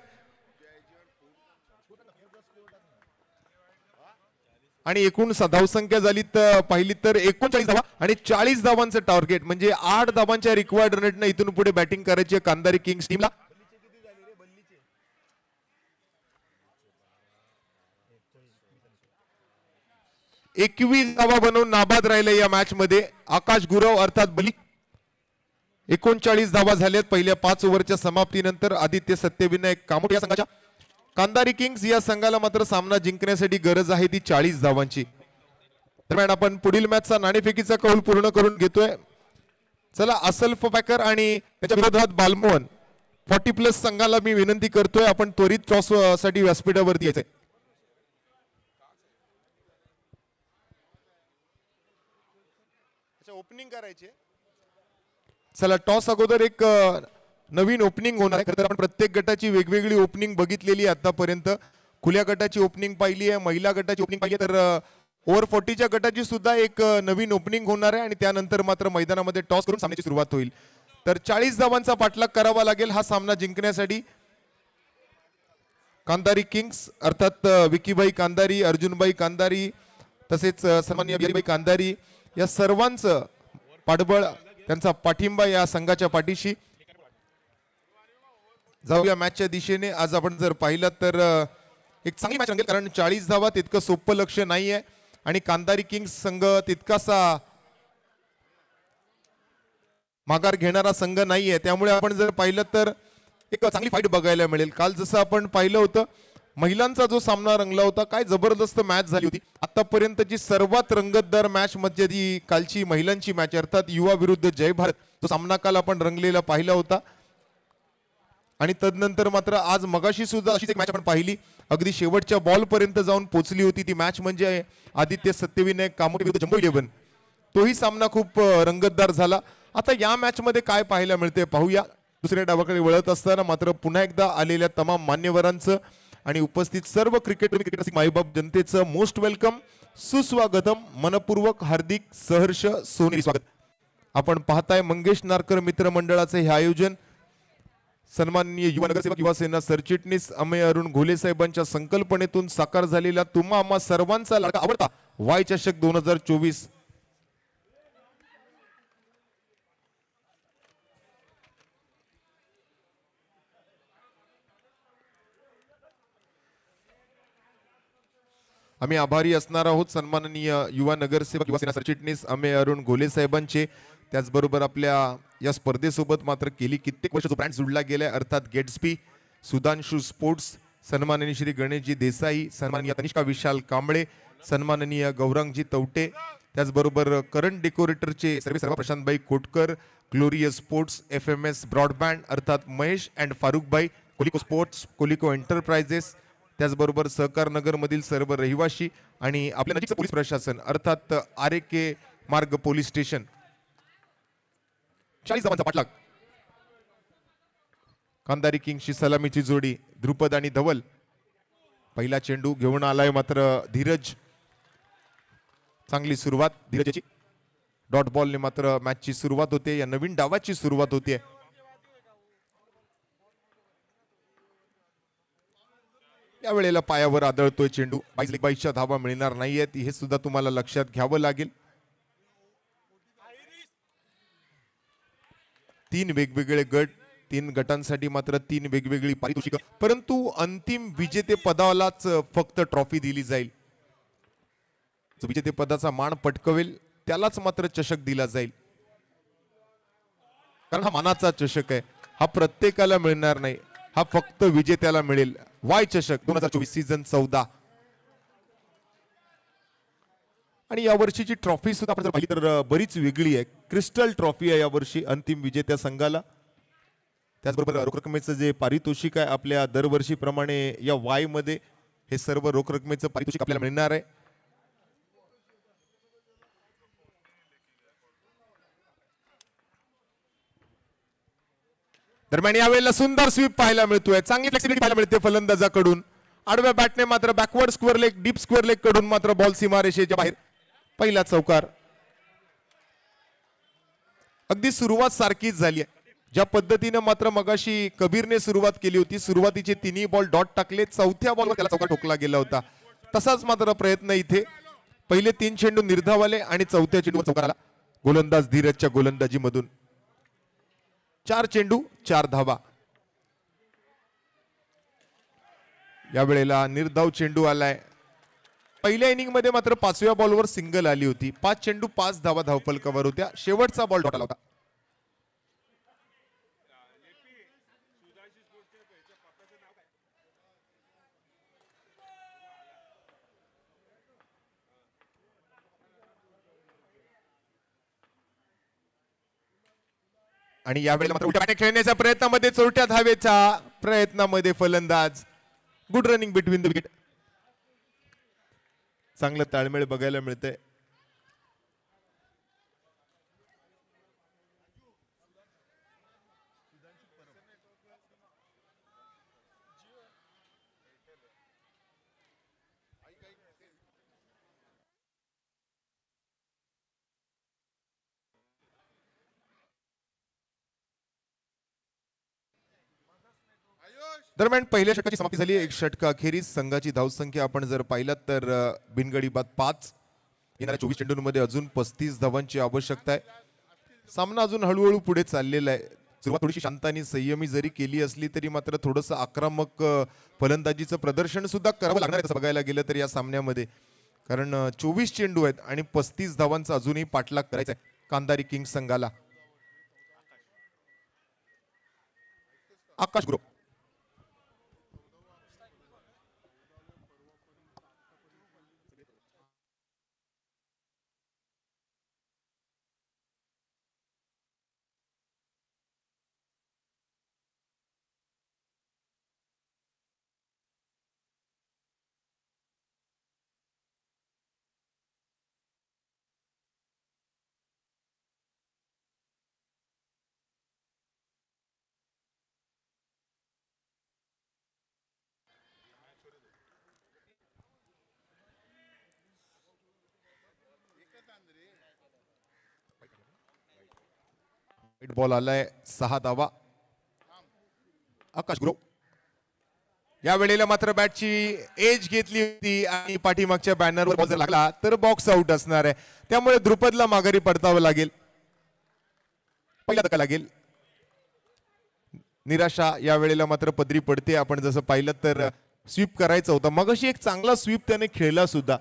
आणि एकूण धावसंख्या झाली तर पाहिली तर 39 धावा आणि 40 धावांचं टार्गेट, म्हणजे 8 धावांच्या रिक्वायर्ड रनने इथून पुढे बॅटिंग करायची कांदारी किंग्स टीमला. एकवीस धावा बनवून नाबाद राहिले या मॅच मध्ये आकाश गुरव अर्थात बली. 39 धावा झाल्यात पहिल्या 5 ओव्हरच्या समाप्तीनंतर. आदित्य सत्यविनायक कामोटे या संघाच्या. कांदारी किंग्स या संघाला मात्र सामना जिंकण्यासाठी गरज आहे ती 40 धावांची. दरम्यान आपण पुढील मॅचचा नाणेफेकीचा कौल पूर्ण करून घेतोय. चला असल्फ पॅकर आणि त्याच्या विरोधात बालमोहन 40+ संघाला मी विनंती करतोय, आपण त्वरित टॉस साठी व्यासपीठावरती यायचंय. ओपनिंग करायची. चला टॉस अगोदर एक नवीन ओपनिंग होणार आहे. खरं तर आपण प्रत्येक गटाची वेगवेगळी ओपनिंग बघितलेली आहे आतापर्यंत. खुल्या गटाची ओपनिंग पाहिली आहे, महिला गटाची ओपनिंग पाहिली आहे, तर ओव्हर 40च्या गटाची सुद्धा एक नवीन ओपनिंग होणार आहे आणि त्यानंतर मात्र मैदानामध्ये टॉस करून सामन्याची सुरुवात होईल. तर 40 धावांचा पाठलाग करावा लागेल हा सामना जिंकण्यासाठी. कांदारी किंग्स अर्थात विकीभाई कांदारी, अर्जुनभाई कांदारी तसेच सन्माननीय बिहारीभाई कांदारी या सर्वांचं पाठबळ, त्यांचा पाठिंबा या संघाच्या पाठीशी. जाऊया मॅचच्या दिशेने. आज आपण जर पाहिलं तर एक चांगली मॅच रंगेल, कारण 40 धावा तितकं सोपं लक्ष नाहीये आणि कांदारी किंग्स संघ तितकासा माघार घेणारा संघ नाहीये. त्यामुळे आपण जर पाहिलं तर एक चांगली फाईट बघायला मिळेल. काल जसं आपण पाहिलं होतं महिलांचा जो सामना रंगला होता, काय जबरदस्त मॅच झाली होती. आतापर्यंतची सर्वात रंगतदार मॅच म्हणजे ती कालची महिलांची मॅच अर्थात युवा विरुद्ध जय भारत, तो सामना काल आपण रंगलेला पाहिला होता. आणि तदनंतर मात्र आज मगाशी सुद्धा अशीच एक मॅच आपण पाहिली, अगदी शेवटच्या बॉल पर्यंत जाऊन पोहोचली होती ती मॅच, म्हणजे आदित्य सत्यविनायक कामोटे विरुद्ध जम्बो 11. तोही सामना खूप रंगतदार झाला. आता या मॅच मध्ये काय पाहायला मिळते पाहूया. दुसऱ्या डावाकडे वळत असताना मात्र पुन्हा एकदा आलेल्या तमाम मान्यवरांचं आणि उपस्थित सर्व क्रिकेट रसिक मायबाप जनतेचं मोस्ट वेलकम, सुस्वागतम, मनपूर्वक हार्दिक सहर्ष सोनेरी स्वागत. आपण पाहताय मंगेश नारकर मित्र मंडळाचे हे आयोजन सन्माननीय युवा नगरसेवक युवा सेना सरचिटणीस अमेय अरुण घोले साहेबांच्या संकल्पनेतून साकार झालेला तुम्हा आम्हा सर्वांचा लाडका आवडता वाय चषक 2024. आम्ही आभारी असणार आहोत सन्माननीय युवा नगरसेवक युवा सेना सरचिटणीस अमेय अरुण घोले साहेबांचे. त्याचबरोबर आपल्या या स्पर्धेसोबत मात्र गेली कित्येक वर्ष जो ब्रँड जोडला गेलाय अर्थात गेट्सबी, सुधांशू स्पोर्ट्स, सन्माननीय श्री गणेशजी देसाई, सन्माननीय तनिष्का विशाल कांबळे, सन्माननीय गौरांगजी तवटे, त्याचबरोबर करंट डेकोरेटरचे सर्व Prashantbhai Kotkar, glorious sports, FMS broadband अर्थात Mahesh and Farukhbhai, Koliko sports, Koliko enterprises, त्याचबरोबर सहकार नगर मधील सर्व रहिवासी आणि आपल्या नजीकचं पोलीस प्रशासन अर्थात RK मार्ग पोलीस स्टेशन. 40 धावांचा पाठलाग. कांदारी किंग्सची सलामीची जोडी ध्रुपद आणि धवल. पहिला चेंडू घेऊन आलाय मात्र धीरज. चांगली सुरुवात धीरजची. डॉट बॉलने मात्र मॅचची सुरुवात होते, या नवीन डावाची सुरुवात होते. या वेळेला पायावर आदळतोय चेंडू. 22च्या धावा मिळणार नाहीयेत हे सुद्धा तुम्हाला लक्षात घ्यावं लागेल. 3 वेगवेगळे गट, 3 गटांसाठी मात्र 3 वेगवेगळी पारितोषिक, परंतु अंतिम विजेते पदालाच फक्त ट्रॉफी दिली जाईल. जो विजेते पदाचा मान पटकवेल त्यालाच मात्र चषक दिला जाईल, कारण हा मानाचा चषक आहे. हा प्रत्येकाला मिळणार नाही, हा फक्त विजेत्याला मिळेल. वाय चषक 2024 सीझन 14. आणि या वर्षीची ट्रॉफी सुद्धा आपण जर पाहिली तर बरीच वेगळी आहे. क्रिस्टल ट्रॉफी आहे यावर्षी अंतिम विजेत्या संघाला. त्याचबरोबर रोख रकमेचं जे पारितोषिक आहे आपल्या दरवर्षीप्रमाणे या वाय मध्ये हे सर्व रोख रकमेचं पारितोषिक आपल्याला मिळणार आहे. दरम्यान यावेळेला सुंदर स्वीप पाहायला मिळतोय, चांगली फ्लेक्सिबिलिटी पाहायला मिळते फलंदाजाकडून. आडव्या बॅटने मात्र backward square leg, deep square leg कडून मात्र बॉल सीमारेषेच्या बाहेर. पहिला चौकार. अगदी सुरुवात सारखीच झाली आहे. ज्या पद्धतीने मात्र मगाशी कबीरने सुरुवात केली होती, सुरुवातीचे 3ही बॉल डॉट टाकले, चौथ्या बॉलवर त्याला चौकार ठोकला गेला होता. तसाच मात्र प्रयत्न इथे. पहिले 3 चेंडू निर्धावले आणि चौथ्या चेंडूवर चौकार आला गोलंदाज धीरजच्या गोलंदाजी मधून. 4 चेंडू 4 धावा. या वेळेला निर्धाव चेंडू आलाय. पहिल्या इनिंग मध्ये मात्र 5व्या बॉलवर सिंगल आली होती. 5 चेंडू 5 धावा धावफलकावर होत्या. शेवटचा बॉल डॉट आला होता. आणि यावेळेला मात्र उलट्या बॅटिंग खेळण्याच्या प्रयत्नामध्ये चोरट्या धावेच्या प्रयत्नामध्ये फलंदाज. Good running between the wicket. चांगलं ताळमेळ बघायला मिळतंय. दरम्यान पहिल्या षटकाची समाप्ती झाली. एक षटक अखेरीस संघाची धावसंख्या आपण जर पाहिलात तर बिनगडी बाद 5. येणाऱ्या 24 चेंडूंमध्ये अजून 35 धावांची आवश्यकता आहे. सामना अजून हळूहळू पुढे चाललेला आहे. सुरुवात थोडीशी शांत आणि संयमी जरी केली असली तरी मात्र थोडंसं आक्रमक फलंदाजीचं प्रदर्शन सुद्धा करावं लागणार आहे तसं बघायला गेलं तर या सामन्यामध्ये. कारण 24 चेंडू आहेत आणि 35 धावांचा अजूनही पाठलाग करायचा आहे कांदारी किंग्स संघाला. आकाश गुरव बॉल आलाय 6 धावा. आकाश गुरव या वेळेला मात्र बॅटची एज घेतली होती आणि पाठीमागच्या बॅनरवर बॉल जर लागला तर बॉक्स आउट असणार आहे. त्यामुळे द्रुपदला माघारी परतावं लागेल. पहिला धक्का लागेल. निराशा या वेळेला मात्र पदरी पडते. आपण जसं पाहिलं तर स्वीप करायचा होता. मगाशी एक चांगला स्वीप त्याने खेळला सुद्धा,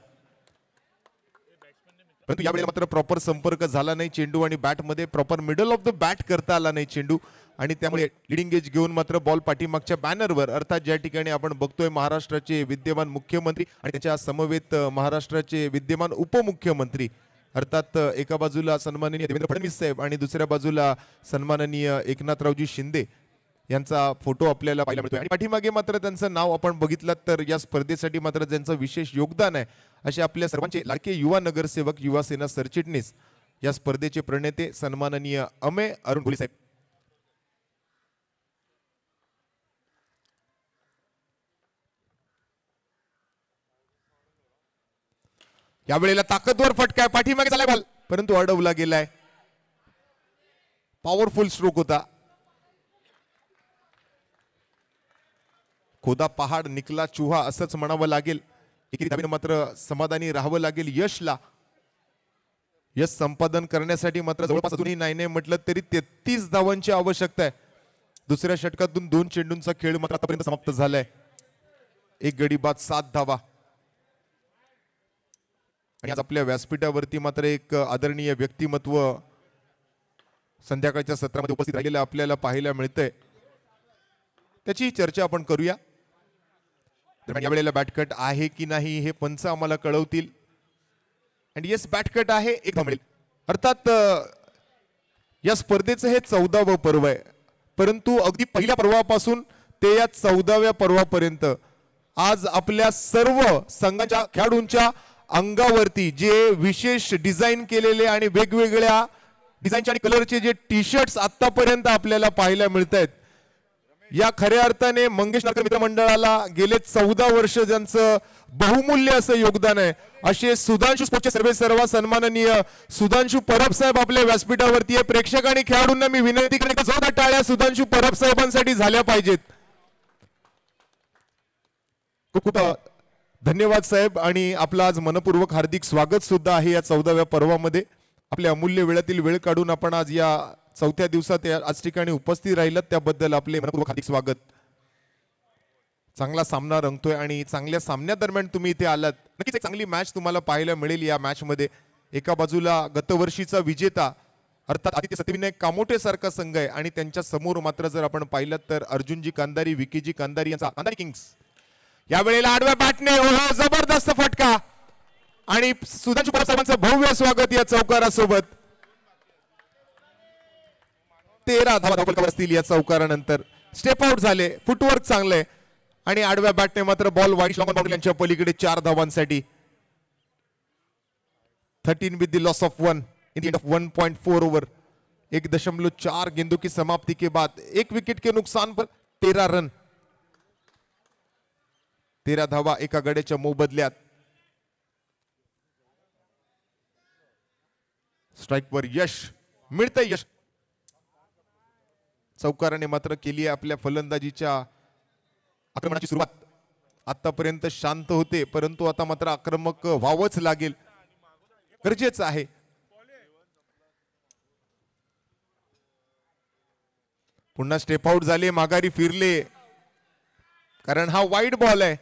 परंतु यावेळेला मात्र प्रॉपर संपर्क झाला नाही चेंडू आणि बॅट मध्ये proper middle of the bat करता आला नाही चेंडू आणि त्यामुळे लिडिंग एज घेऊन मात्र बॉल पाठीमागच्या बॅनरवर, अर्थात ज्या ठिकाणी आपण बघतोय महाराष्ट्राचे विद्यमान मुख्यमंत्री आणि त्याच्या समवेत महाराष्ट्राचे विद्यमान उपमुख्यमंत्री, अर्थात एका बाजूला सन्माननीय देवेंद्र फडणवीस साहेब आणि दुसऱ्या बाजूला सन्माननीय एकनाथरावजी शिंदे यांचा फोटो आपल्याला पाहायला मिळतोय. आणि पाठीमागे मात्र त्यांचं नाव आपण बघितलं तर या स्पर्धेसाठी मात्र ज्यांचं विशेष योगदान आहे असे आपल्या सर्वांचे लाडके युवा नगरसेवक, युवा सेना सरचिटणीस, या स्पर्धेचे प्रणेते सन्माननीय अमेय अरुण भोले साहेब. यावेळेला ताकदवर फटका, पाठीमागे झालाय बॉल परंतु अडवला गेलाय. पॉवरफुल स्ट्रोक होता. खोदा पहाड निकला चुहा असंच म्हणावं लागेल. एकेरी धावेनं मात्र समाधानी राहावं लागेल यशला. यश संपादन करण्यासाठी मात्र जवळपास अजूनही नाही म्हटलं तरी 33 धावांची आवश्यकता आहे. दुसऱ्या षटकातून 2 चेंडूंचा खेळ मात्र आतापर्यंत समाप्त झालाय. एक गडी बाद 7 धावा. आणि आज आपल्या व्यासपीठावरती मात्र एक आदरणीय व्यक्तिमत्व संध्याकाळच्या सत्रामध्ये उपस्थित राहिलेलं आपल्याला पाहायला मिळतंय. त्याची चर्चा आपण करूया. या वेळेला बॅटकट आहे की नाही हे पंच आम्हाला कळवतील. आणि येस, बॅटकट आहे, एक धाव मिळेल. अर्थात या स्पर्धेचं हे 14वं पर्व आहे, परंतु अगदी पहिल्या पर्वापासून ते या 14व्या पर्वापर्यंत आज आपल्या सर्व संघाच्या खेळाडूंच्या अंगावरती जे विशेष डिझाईन केलेले आणि वेगवेगळ्या डिझाईनचे आणि कलरचे जे टी शर्ट्स आतापर्यंत आपल्याला पाहायला मिळत आहेत, या खऱ्या अर्थाने मंगेश नारकर मित्रमंडळाला गेले 14 वर्ष ज्यांचं बहुमूल्य असं योगदान आहे असे सुधांशू स्पोर्टचे सर्वे सर्व सन्माननीय सुधांशू परब साहेब आपल्या व्यासपीठावरती आहे. प्रेक्षक आणि खेळाडूंना मी विनंती करेन की जोरदार टाळ्या सुधांशू परब साहेबांसाठी झाल्या पाहिजेत. खूप खूप धन्यवाद साहेब. आणि आपलं आज मनपूर्वक हार्दिक स्वागत सुद्धा आहे या 14व्या पर्वामध्ये. आपल्या अमूल्य वेळातील वेळ काढून आपण आज या 4थ्या दिवसात आज ठिकाणी उपस्थित राहिलात त्याबद्दल आपले मनपूर्वक हार्दिक स्वागत. चांगला सामना रंगतोय आणि चांगल्या सामन्यादरम्यान तुम्ही इथे आलात. नक्कीच एक चांगली मॅच तुम्हाला पाहायला मिळेल. या मॅच मध्ये एका बाजूला गतवर्षीचा विजेता अर्थात आदित्य सत्यविनायक कामोटे सारखा संघ आहे आणि त्यांच्या समोर मात्र जर आपण पाहिलं तर अर्जुनजी कांदारी, विकीजी कांदारी यांचा कांदारी किंग्स. या वेळेला आडव्या बॅटने जबरदस्त फटका आणि सुधांशू परब साहेबांचं भव्य स्वागत या चौकारासोबत. 13 धावा धावफलकावर असतील या चौकारानंतर. स्टेप आउट झाले, फुटवर्क चांगले आणि आडव्या बॅटने मात्र बॉल वाईड लॉंग बाउंड्री यांच्या पलीकडे 4 धावांसाठी. 13 with the loss of 1 in the end of 1.4 over. 1.4 गेंदों की समाप्ति के बाद 1 विकेट के नुकसान पर 13 रन. 13 धावा एका गड्याच्या मोबदल्यात. स्ट्राइकवर यश मिळतंय. यश चौकाराने मात्र केली आहे आपल्या फलंदाजीच्या आक्रमणाची सुरुवात आतापर्यंत शांत होते, परंतु आता मात्र आक्रमक व्हावंच लागेल, गरजेचं आहे. पुन्हा स्टेप आउट झाले, माघारी फिरले, कारण हा वाईड बॉल आहे.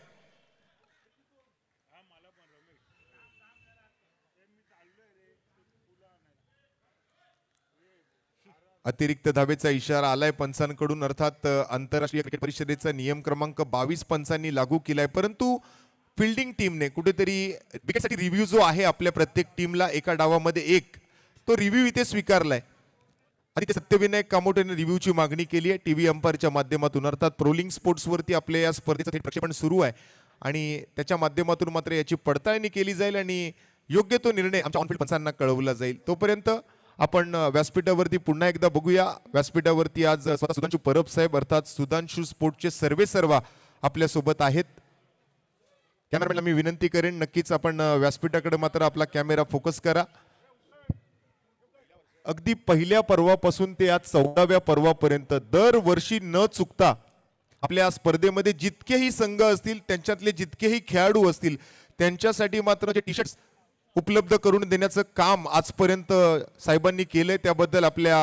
अतिरिक्त धावेचा इशारा आलाय पंचांकडून, अर्थात आंतरराष्ट्रीय क्रिकेट परिषदेचा नियम क्रमांक 22 पंचांनी लागू केलाय, परंतु फिल्डिंग टीमने कुठेतरी विकेटसाठी रिव्ह्यू जो आहे आपल्या प्रत्येक टीमला एका डावामध्ये एक, तो रिव्ह्यू इथे स्वीकारलाय. आणि ते सत्यविनायक कामोटेने रिव्ह्यूची मागणी केली आहे टीव्ही अंपायरच्या माध्यमातून. अर्थात प्रोलिंग स्पोर्ट्सवरती आपल्या या स्पर्धेचं थेट प्रक्षेपण सुरू आहे आणि त्याच्या माध्यमातून मात्र याची पडताळणी केली जाईल आणि योग्य तो निर्णय आमच्या ऑनफिल्ड पंचांना कळवला जाईल. तोपर्यंत आपण व्यासपीठावरती पुन्हा एकदा बघूया. व्यासपीठावरती आज स्वतः सुधांशू परब साहेब अर्थात सुधांशू स्पोर्ट्सचे सर्वेसर्वा आपल्या सोबत आहेत. कॅमेरामॅनला मी विनंती करेन, नक्कीच आपण व्यासपीठाकडे मात्र आपला कॅमेरा फोकस करा. अगदी पहिल्या पर्वापासून ते आज 14व्या पर्वापर्यंत दरवर्षी न चुकता आपल्या स्पर्धेमध्ये जितकेही संघ असतील, त्यांच्यातले जितकेही खेळाडू असतील, त्यांच्यासाठी मात्र जे टी शर्ट्स उपलब्ध करून देण्याचं काम आजपर्यंत साहेबांनी केलंय, त्याबद्दल आपल्या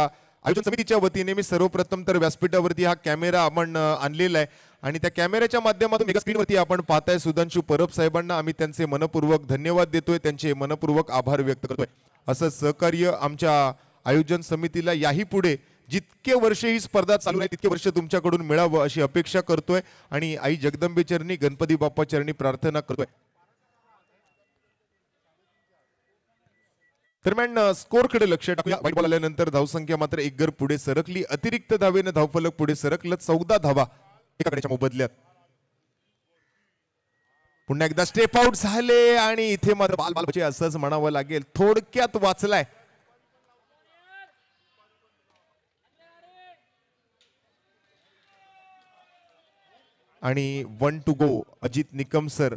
आयोजन समितीच्या वतीने मी सर्वप्रथम तर व्यासपीठावरती हा कॅमेरा आपण आणलेला आहे आणि त्या कॅमेऱ्याच्या माध्यमातून मेगा स्क्रीनवरती आपण पाहताय सुधांशू परब साहेबांना आम्ही त्यांचे मनपूर्वक धन्यवाद देतोय, त्यांचे मनपूर्वक आभार व्यक्त करतोय. असं सहकार्य आमच्या आयोजन समितीला याही पुढे जितके वर्ष ही स्पर्धा चालू आहे तितके वर्ष तुमच्याकडून मिळावं अशी अपेक्षा करतोय आणि आई जगदंबे चरणी, गणपती बाप्पा चरणी प्रार्थना करतोय. दरम्यान स्कोरकडे लक्ष टाकूया. वाईट बॉल आल्यानंतर धावसंख्या मात्र एक गड पुढे सरकली, अतिरिक्त धावेने धावफलक पुढे सरकलं, 14 धावा एकाकडेच्या मोबदल्यात. पुन्हा एकदा स्टेप आउट झाले आणि इथे मात्र बाल बचे असंच म्हणावं लागेल, थोडक्यात वाचलाय. आणि 1 to go. Ajit Nikam sir,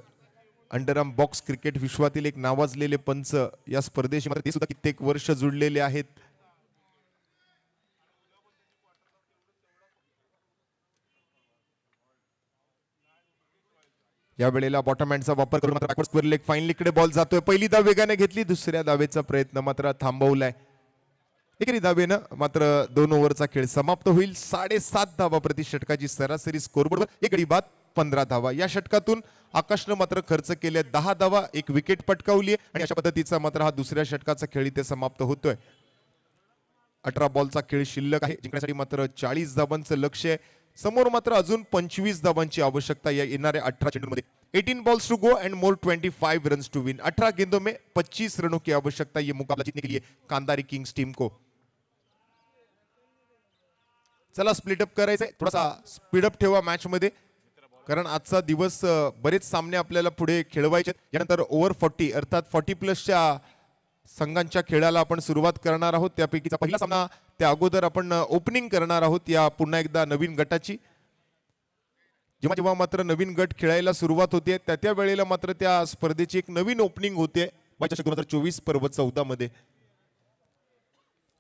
underarm box cricket विश्वातील एक नावाजलेले पंच, या स्पर्धेशी मात्र ते सुद्धा कित्येक वर्ष जुळलेले आहेत. या वेळेला बॉटम हँडचा वापर करून मात्र बॅकवर्ड स्क्वेअर लेग फाईनलीकडे बॉल जातोय. पहिली धाव वेगाने घेतली, दुसऱ्या धावेचा प्रयत्न मात्र थांबवलाय. एकेरी धावेनं मात्र 2 ओव्हरचा खेळ समाप्त होईल. 7.5 धावा प्रति षटकाची सरासरी स्कोरबोर्डवर, एक गडी बाद 15 धावा. या षटकातून आकाशनं मात्र खर्च केले 10 धावा, एक विकेट पटकावली आणि अशा पद्धतीचा मात्र हा दुसऱ्या षटकाचा खेळ इथे समाप्त होतोय. 18 बॉलचा खेळ शिल्लक आहे, जिंकण्यासाठी मात्र 40 धावांचं लक्ष आहे. समोर मात्र अजून 25 धावांची आवश्यकता या येणाऱ्या 18 चेंडूंमध्ये. 18 balls to go and more 25 runs to win. 18 गेंदों में 25 रनों की आवश्यकता ये मुकाबला जीतने के लिए कांदारी किंग्स टीम को. चला स्प्लिटअप करायचंय, थोडासा स्पीडअप ठेवा मॅच मध्ये, कारण आजचा दिवस बरेच सामने आपल्याला पुढे खेळवायचे. यानंतर ओव्हर 40 अर्थात 40+ संघांच्या खेळाला आपण सुरुवात करणार आहोत. त्यापैकीचा पहिला सामना त्या अगोदर आपण ओपनिंग करणार आहोत या पुन्हा एकदा नवीन गटाची. जेव्हा जेव्हा मात्र नवीन गट खेळायला सुरुवात होते त्या वेळेला मात्र त्या स्पर्धेची एक नवीन ओपनिंग होते. 2024 पर्व 14 मध्ये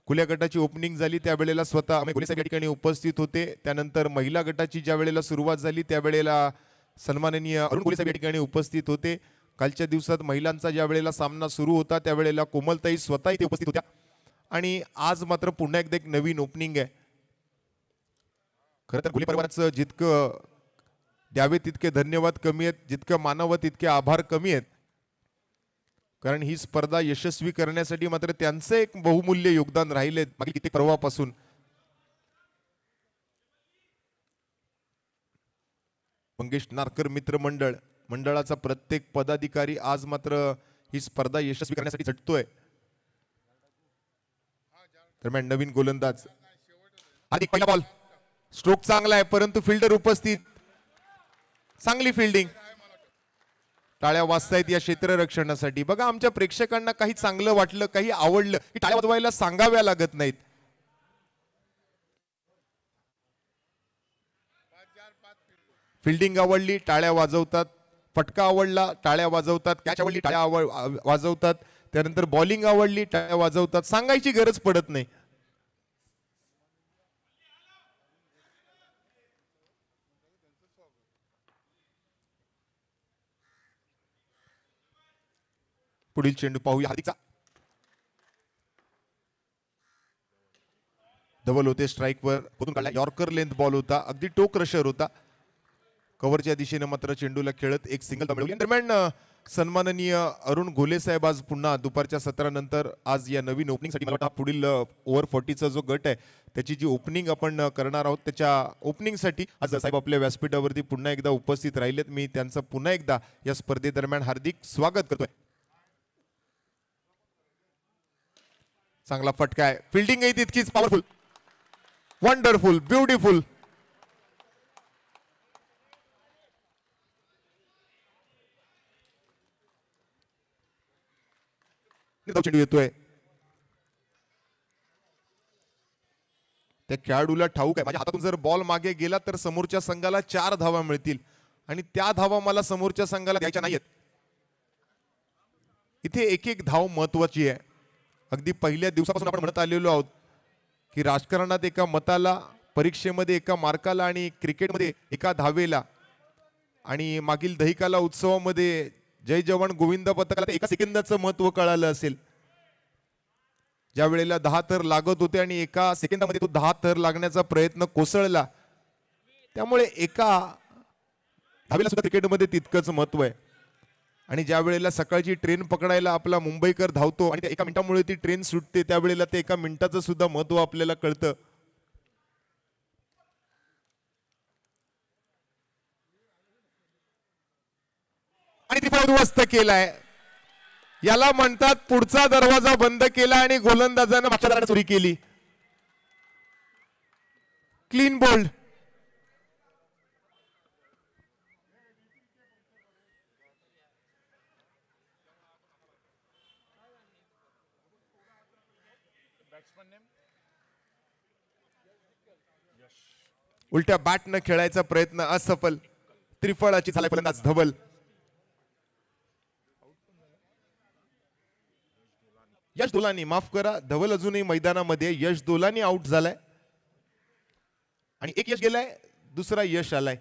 खुल्या गटाची ओपनिंग झाली, त्यावेळेला स्वतः अमित गोले साहेब या ठिकाणी उपस्थित होते. त्यानंतर महिला गटाची ज्या वेळेला सुरुवात झाली त्यावेळेला सन्माननीय अरुण गोले साहेब या ठिकाणी उपस्थित होते. कालच्या दिवसात महिलांचा ज्या वेळेला सामना सुरू होता त्यावेळेला कोमलताई स्वतः इथे उपस्थित होत्या आणि आज मात्र पुन्हा एकदा एक नवीन ओपनिंग आहे. खरं तर गोले परिवाराचं जितकं द्यावे तितके धन्यवाद कमी आहेत, जितकं मानावं तितके आभार कमी आहेत, कारण ही स्पर्धा यशस्वी करण्यासाठी मात्र त्यांचं एक बहुमूल्य योगदान राहिले मागील कित्येक पर्वापासून. मंगेश नारकर मित्र मंडळाचा प्रत्येक पदाधिकारी आज मात्र ही स्पर्धा यशस्वी करण्यासाठी झटतोय. दरम्यान नवीन गोलंदाज हार्दिक, पहिला बॉल, स्ट्रोक चांगला आहे परंतु फिल्डर उपस्थित, चांगली फिल्डिंग. टाळ्या वाजतायत या क्षेत्ररक्षणासाठी. बघा, आमच्या प्रेक्षकांना काही चांगलं वाटलं, काही आवडलं की टाळ्या वाजवायला सांगाव्या लागत नाहीत. फिल्डिंग आवडली टाळ्या वाजवतात, फटका आवडला टाळ्या वाजवतात, कॅच आवडली टाळ्या वाजवतात, त्यानंतर बॉलिंग आवडली टाळ्या वाजवतात. सांगायची गरज पडत नाही. पुढील चेंडू पाहूया हार्दिकचा. डबल होते स्ट्राईकवर पोतून काढला. यॉर्कर लेंथ बॉल होता, अगदी टो क्रशर होता. कव्हरच्या दिशेने मात्र चेंडूला खेळत एक सिंगल मिळवली. दरम्यान सन्माननीय अरुण घोले साहेब आज पुन्हा दुपारच्या 17 नंतर आज या नवीन ओपनिंगसाठी मला वाटतं पुढील ओव्हर 40चा जो गट आहे त्याची जी ओपनिंग आपण करणार आहोत त्याच्या ओपनिंगसाठी आज साहेब आपल्या व्यासपीठावरती पुन्हा एकदा उपस्थित राहिलेत. मी त्यांचं पुन्हा एकदा या स्पर्धेदरम्यान हार्दिक स्वागत करतोय. चांगला फटका आहे, फिल्डिंग आहे तितकीच पॉवरफुल, वंडरफुल, ब्युटिफुल. चेंडू येतोय, त्या खेळाडूला ठाऊक आहे माझ्या हातातून जर बॉल मागे गेला तर समोरच्या संघाला 4 धावा मिळतील आणि त्या धावा मला समोरच्या संघाला द्यायच्या नाहीयेत. इथे एक एक धाव महत्वाची आहे. अगदी पहिल्या दिवसापासून आपण म्हणत आलेलो आहोत की राजकारणात एका मताला, परीक्षेमध्ये एका मार्काला आणि क्रिकेटमध्ये एका धावेला आणि मागील दहिकाला उत्सवामध्ये जय जवान गोविंद पथकाला एका सेकंदाचं महत्व कळालं असेल. ज्या वेळेला 10 थर लागत होते आणि एका सेकंदामध्ये तो 10 थर लागण्याचा प्रयत्न कोसळला. त्यामुळे एका धावेला सुद्धा क्रिकेटमध्ये तितकंच महत्व आहे. आणि ज्या वेळेला सकाळची ट्रेन पकडायला आपला मुंबईकर धावतो आणि त्या एका मिनिटामुळे ती ट्रेन सुटते त्यावेळेला ते एका मिनिटाचं सुद्धा महत्व आपल्याला कळतं. आणि ती उद्ध्वस्त केलाय, याला म्हणतात पुढचा दरवाजा बंद केला आणि गोलंदाजानं मागच्या दाराने चोरी केली. Clean bowled. उलट्या बॅटनं खेळायचा प्रयत्न असफल. त्रिफळाची झाला फलंदाज धवल. यश दोलानी, माफ करा, धवल अजूनही मैदानामध्ये. यश दोलानी आउट झालाय आणि एक यश गेलाय, दुसरा यश आलाय.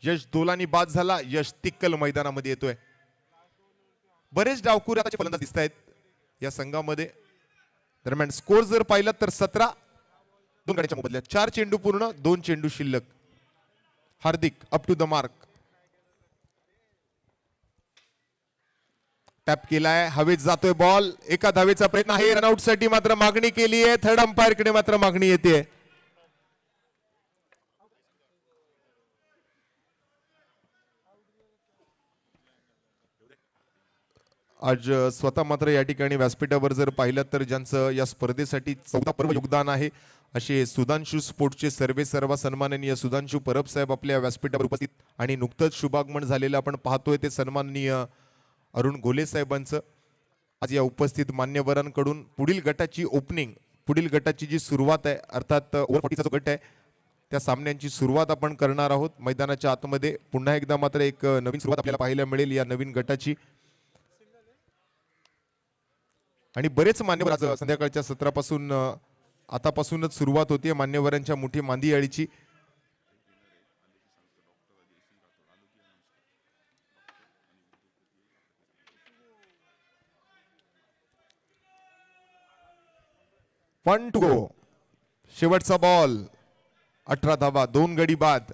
यश दोलानी बाद झाला, यश तिक्कल मैदानामध्ये येतोय. बरेच डावखुरे आताचे फलंदाज दिसत आहेत या संघामध्ये. दरम्यान स्कोर जर पाहिला तर 17, 2 गाड्यांच्या मोबदल्यात 4 चेंडू पूर्ण, 2 चेंडू शिल्लक. Hardik up to the mark. Tap केलाय, हवेत जातोय बॉल. एका धावेचा प्रयत्न आहे, रनआउट साठी मात्र मागणी केली आहे. थर्ड अंपायर कडे मात्र मागणी येते. आज स्वतः मात्र या ठिकाणी व्यासपीठावर जर पाहिलं तर ज्यांचं या स्पर्धेसाठी 14 पर्व योगदान आहे असे सुधांशू स्पोर्ट्सचे सर्वे सर्व सन्माननीय सुधांशू परब साहेब आपल्या व्यासपीठावर उपस्थित. आणि नुकतंच शुभागमन झालेलं आपण पाहतोय ते सन्माननीय अरुण घोले साहेबांचं. आज या उपस्थित मान्यवरांकडून पुढील गटाची ओपनिंग, पुढील गटाची जी सुरुवात आहे, अर्थात ओव्हर 40चा जो गट आहे त्या सामन्यांची सुरुवात आपण करणार आहोत. मैदानाच्या आतमध्ये पुन्हा एकदा मात्र एक नवीन सुरुवात आपल्याला पाहायला मिळेल या नवीन गटाची. आणि बरेच मान्यवर आज संध्याकाळच्या सत्रापासून आतापासूनच सुरुवात होती मान्यवरांच्या मोठी मांदी याळीची. One to go. शेवटचा बॉल, 18 धावा, 2 गडी बाद.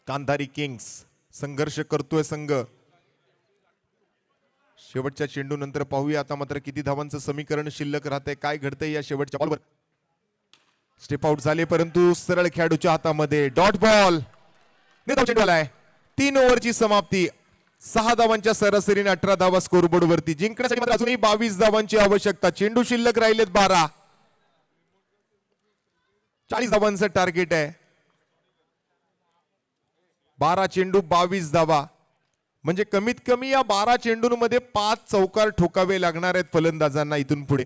कांधारी किंग्स संघर्ष करतोय संघ. शेवटच्या चेंडू नंतर पाहूया आता मात्र किती धावांचं समीकरण शिल्लक राहतंय, काय घडतंय या शेवटच्या बॉलवर. स्टेप आउट झाले परंतु सरळ खेळाडूच्या हातामध्ये डॉट बॉल. चेंडू आलाय. 3 ओव्हरची समाप्ती. 6 धावांच्या सरासरीने 18 धावा स्कोरबोर्ड वरती. जिंकण्यासाठी मात्र अजूनही 22 धावांची आवश्यकता. चेंडू शिल्लक राहिलेत 12. 40 धावांचं टार्गेट आहे. 12 चेंडू 22 धावा, म्हणजे कमीत कमी या 12 चेंडूंमध्ये 5 चौकार ठोकावे लागणार आहेत फलंदाजांना इथून पुढे.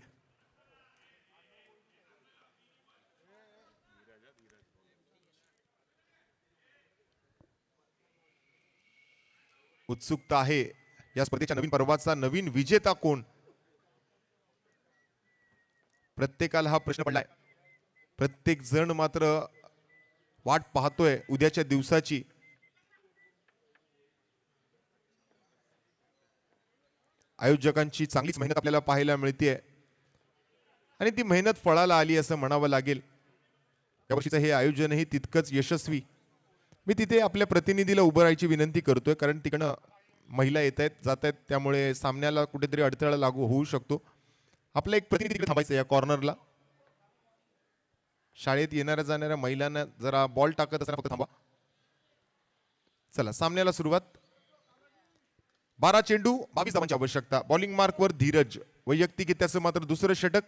उत्सुकता आहे या स्पर्धेच्या नवीन पर्वाचा नवीन विजेता कोण. प्रत्येकाला हा प्रश्न पडलाय. प्रत्येक जण मात्र वाट पाहतोय उद्याच्या दिवसाची. आयोजकांची चांगलीच मेहनत आपल्याला पाहायला मिळते आणि ती मेहनत फळाला आली असं म्हणावं लागेल. यावर्षीचं हे आयोजनही तितकंच यशस्वी. मी तिथे आपल्या प्रतिनिधीला उभं राहायची विनंती करतोय, कारण तिकडनं महिला येत आहेत जात आहेत, त्यामुळे सामन्याला कुठेतरी अडथळा लागू होऊ शकतो. आपला एक प्रतिनिधी थांबायचं या कॉर्नरला. शाळेत येणाऱ्या जाणाऱ्या महिलांना जरा बॉल टाकत असताना फक्त थांबा. चला सामन्याला सुरुवात. 12 चेंडू 22 धावांची आवश्यकता. बॉलिंग मार्कवर धीरज. वैयक्तिक त्याचं मात्र दुसरं षटक.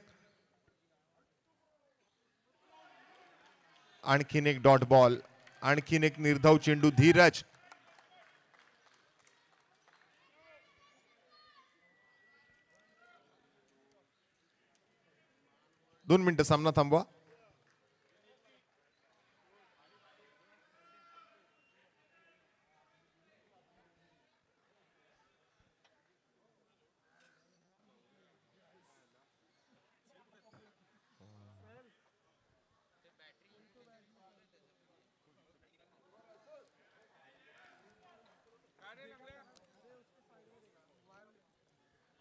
आणखीन एक डॉट बॉल. आणखीन एक निर्धाव चेंडू. धीरज. दोन मिनिटं सामना थांबवा.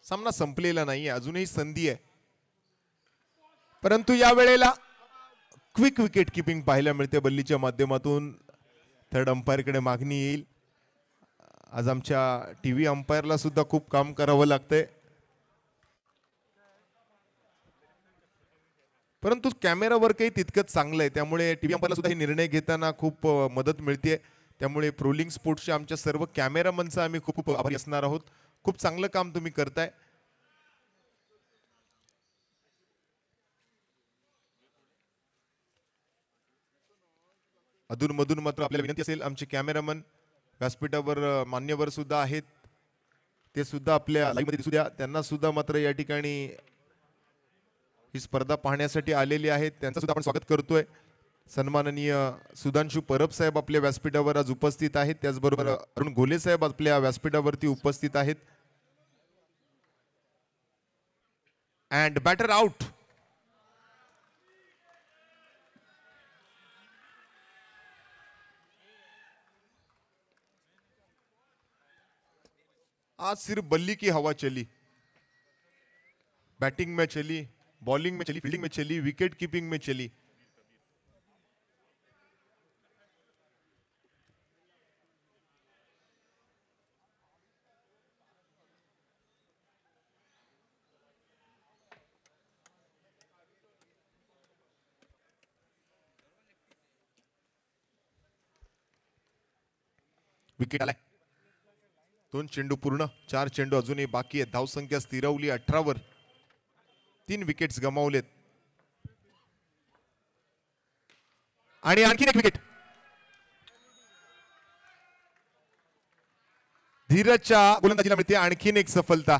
सामना संपलेला नाही, अजूनही संधी आहे. परंतु या वेळेला क्विक विकेट किपिंग पाहायला मिळते बल्लीच्या माध्यमातून. थर्ड अंपायर कडे मागणी येईल. आज आमच्या टीव्ही अंपायरला सुद्धा खूप काम करावं लागतंय, परंतु कॅमेरावर काही तितकंच चांगलं आहे, त्यामुळे टीव्ही अंपायरला सुद्धा हे निर्णय घेताना खूप मदत मिळते. त्यामुळे प्रोलिंग स्पोर्ट्सच्या आमच्या सर्व कॅमेरामनचा आम्ही खूप खूप आभारी असणार आहोत. खूप चांगलं काम तुम्ही करताय. अधूनमधून मात्र आपल्याला विनंती असेल, आमचे कॅमेरामन व्यासपीठावर मान्यवर सुद्धा आहेत, ते सुद्धा आपल्या लाईव्ह मध्ये दिसू द्या. त्यांना सुद्धा मात्र या ठिकाणी ही स्पर्धा पाहण्यासाठी आलेली आहेत, त्यांचं सुद्धा आपण स्वागत करतोय. सन्माननीय सुधांशु परब साहेब आपल्या व्यासपीठावर आज उपस्थित आहेत. त्याचबरोबर अरुण घोले साहेब आपल्या व्यासपीठावरती उपस्थित आहेत. And batter out. आज सिर्फ बल्ली की हवा चली. बैटिंग में चली, बॉलिंग में चली, फील्डिंग में चली, विकेट कीपिंग में चली. विकेट आलाय. 2 चेंडू पूर्ण, 4 चेंडू अजूनही बाकी आहेत. धावसंख्या स्थिरवली 18 वर. 3 विकेट्स गमावलेत आणि आणखीन एक विकेट. धीरजच्या गोलंदाजीला मिळते आणखीन एक सफलता.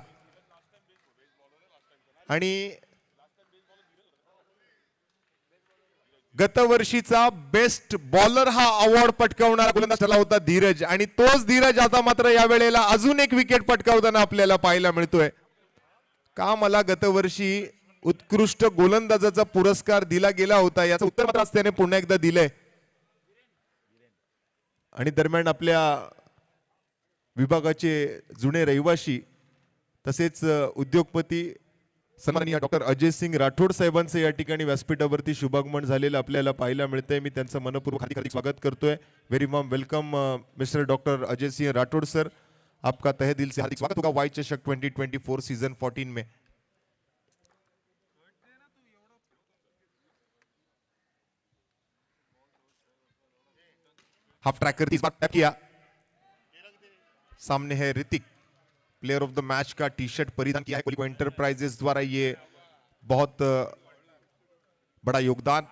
आणि गतवर्षीचा बेस्ट बॉलर हा अवॉर्ड पटकावणारा गोलंदाज ठरला होता धीरज, आणि तोच धीरज आता मात्र या वेळेला अजून एक विकेट पटकावताना आपल्याला पाहायला मिळतोय. का मला गतवर्षी उत्कृष्ट गोलंदाजाचा पुरस्कार दिला गेला होता याचं उत्तर मात्र आज त्याने पुन्हा एकदा दिलंय. आणि दरम्यान आपल्या विभागाचे जुने रहिवाशी तसेच उद्योगपती सन्माननीय डॉक्टर अजय सिंग राठोड साहेबांचं या ठिकाणी व्यासपीठावरती शुभागमन झालेलं आपल्याला पाहायला मिळतंय. मी त्यांचं मनपूर्वक हार्दिक स्वागत करतोय. Very warm welcome mister doctor Ajay Singh Rathore sir, आपका तहे दिल से हार्दिक स्वागत होगा वाई चषक 2024 सीजन 14 में. हाफ ट्रैकर इस बार टैप किया. सामने है Hrithik, player of the match का टी शर्ट परिधान किया है कोलिको एंटरप्राइजेस द्वारा. ये बहुत बड़ा योगदान.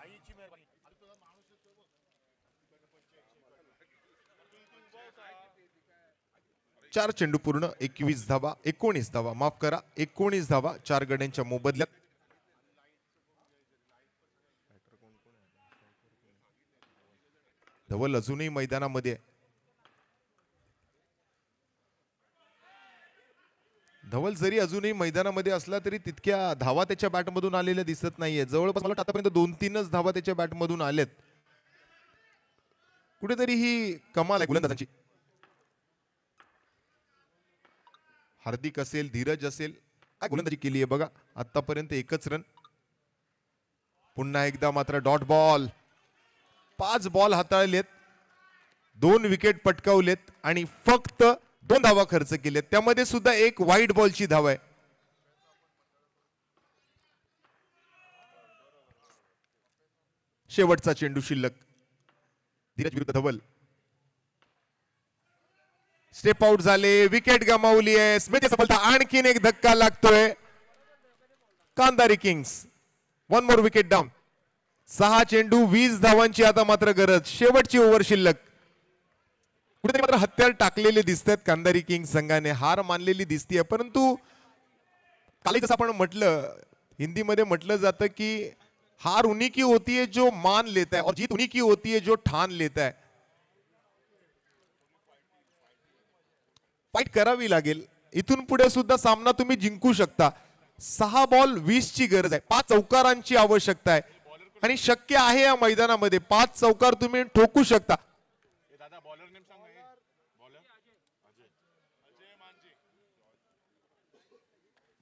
चार चेंडू पूर्ण, 21 धावा, 19 धावा, माफ करा 19 धावा 4 गड्यांच्या मोबदल्यात. धवल अजूनही मैदानामध्ये. धवल जरी अजूनही मैदानामध्ये असला तरी तितक्या धावा त्याच्या बॅटमधून आलेल्या दिसत नाहीये. जवळपास मला आतापर्यंत 2-3च धावा त्याच्या बॅटमधून आलेत. कुठेतरी ही कमाल आहे गोलंदाजांची. हार्दिक असेल, धीरज असेल, काय गोलंदाजी केली आहे बघा. आतापर्यंत एकच रन. पुन्हा एकदा मात्र डॉट बॉल. 5 बॉल हाताळलेत, 2 विकेट पटकावलेत आणि फक्त 2 धावा खर्च केलेत. त्यामध्ये सुद्धा एक वाईट बॉलची धाव आहे. शेवटचा चेंडू शिल्लक. धीरज विरुद्ध धवल. स्टेप आउट झाले, विकेट गमावली आहे. स्मिथ सफलता. आणखीन एक धक्का लागतोय. कांदारी किंग्स 1 मोर विकेट डाऊन. 6 चेंडू 20 धावांची आता मात्र गरज. शेवटची ओव्हर शिल्लक. कुठेतरी मात्र हत्यार टाकलेले दिसतात कांदारी किंग्स संघाने. हार मानलेली दिसतीये, परंतु काल जसं आपण म्हटलं, हिंदीमध्ये म्हटलं जातं की हार उन्हीं की होती है जो मान लेता है और जीत उन्हीं की होती है जो ठान लेता है. फाईट करावी लागेल. इथून पुढे सुद्धा सामना तुम्ही जिंकू शकता. 6 बॉल 20 ची गरज आहे. 5 चौकारांची आवश्यकता आहे आणि शक्य आहे या मैदानामध्ये 5 चौकार तुम्ही ठोकू शकता.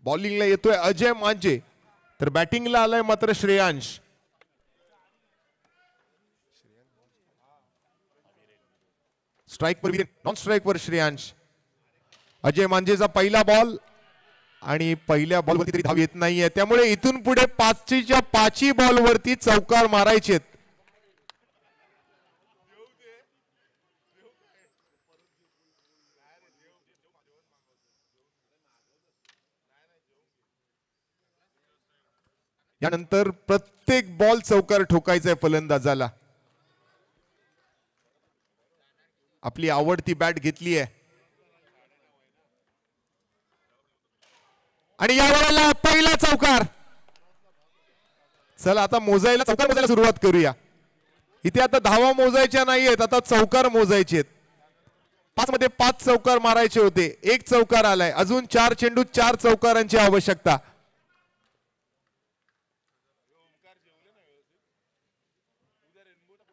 बॉलिंगला येतोय अजय मांजे, तर बॅटिंगला आलाय मात्र Shreyansh. Strike were non strike वर श्रेयांश. अजय मांजेचा पहिला बॉल आणि पहिल्या बॉलवरती तरी धाव येत नाहीये, त्यामुळे इथून पुढे 5च्या 5 बॉलवरती चौकार मारायचेत. यानंतर प्रत्येक बॉल चौकार ठोकायचा आहे फलंदाजाला. आपली आवडती बॅट घेतली आहे आणि या वेळेला पहिला चौकार. चला आता मोजायला, चौकार मोजायला सुरुवात करूया. इथे आता धावा मोजायच्या नाहीयेत, आता चौकार मोजायचे आहेत. 5 मध्ये 5 चौकार मारायचे होते, 1 चौकार आलाय. अजून 4 चेंडू 4 चौकारांची आवश्यकता.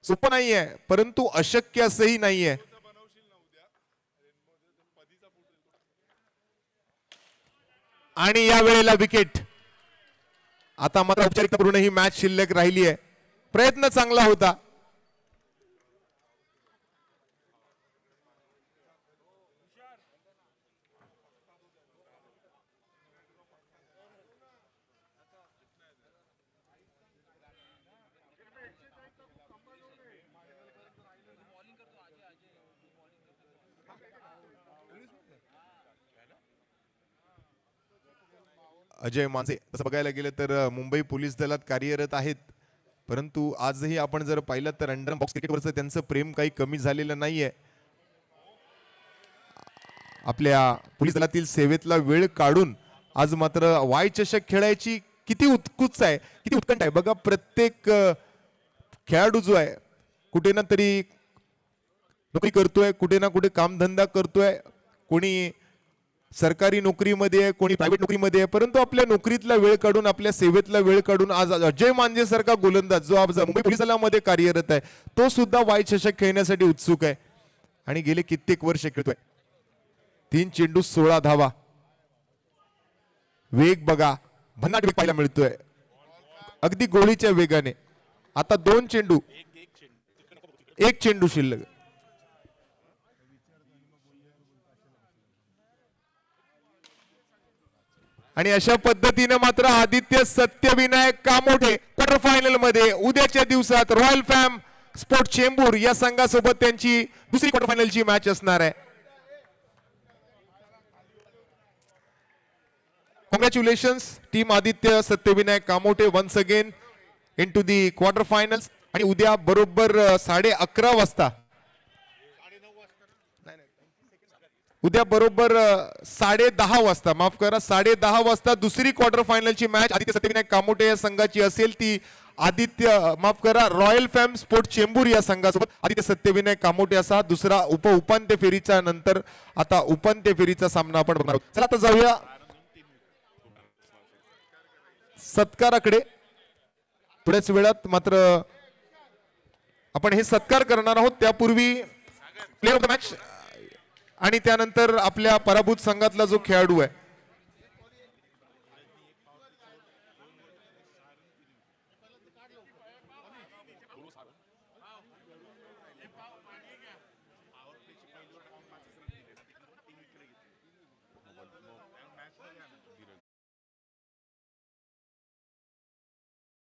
सोपं नाहीये, परंतु अशक्य असंही नाहीये. आणि या वेळेला विकेट. आता मात्र औपचारिकतापूर्ण ही मॅच शिल्लक राहिली आहे. प्रयत्न चांगला होता. अजय मांजे तसं बघायला गेलं तर मुंबई पोलीस दलात कार्यरत आहेत, परंतु आजही आपण जर पाहिलं तर अंडर बॉक्स क्रिकेटवरचं त्यांचं प्रेम काही कमी झालेलं नाहीये. आपल्या पोलीस दलातील सेवेतला वेळ काढून आज मात्र वाय चषक खेळायची किती उत्सुकता आहे, किती उत्कंठ आहे बघा. प्रत्येक खेळाडू जो आहे कुठे ना तरी नोकरी करतोय, कुठे ना कुठे कामधंदा करतोय. कोणी सरकारी नोकरीमध्ये आहे, कोणी प्रायव्हेट नोकरीमध्ये आहे, परंतु आपल्या नोकरीतला वेळ काढून, आपल्या सेवेतला वेळ काढून आज अजय मांजे सारखा गोलंदाज जो आज मुंबई पोलीस दलामध्ये कार्यरत आहे, तो सुद्धा वाय चषक खेळण्यासाठी उत्सुक आहे आणि गेले कित्येक वर्ष खेळतोय. 3 चेंडू 16 धावा. वेग बघा, भन्नाट वेग पाहायला मिळतोय, अगदी गोळीच्या वेगाने. आता 2 चेंडू 1 चेंडू शिल्लक. आणि अशा पद्धतीने मात्र आदित्य सत्यविनायक कामोठे क्वार्टर फायनल मध्ये उद्याच्या दिवसात रॉयल फॅम स्पोर्ट चेंबूर या संघासोबत त्यांची दुसरी क्वार्टर फायनलची मॅच असणार आहे. Congratulations team Aditya Satyavinayak Kamothe once again into the quarter finals. आणि उद्या बरोबर 11:30 वाजता, उद्या बरोबर 10:30 वाजता, माफ करा 10:30 वाजता दुसरी क्वार्टर फायनलची मॅच आदित्य सत्यविनायक कामोठे या संघाची असेल. ती माफ करा रॉयल फॅम स्पोर्ट चेंबूर या संघासोबत आदित्य सत्यविनायक कामोठे असा दुसरा उपांत्य फेरीचा नंतर आता उपांत्य फेरीचा सामना आपण बघणार आहोत. चला आता जाऊया सत्काराकडे. थोड्याच वेळात मात्र आपण हे सत्कार करणार आहोत त्यापूर्वी प्लेअर ऑफ द मॅच आणि त्यानंतर आपल्या पराभूत संघातला जो खेळाडू आहे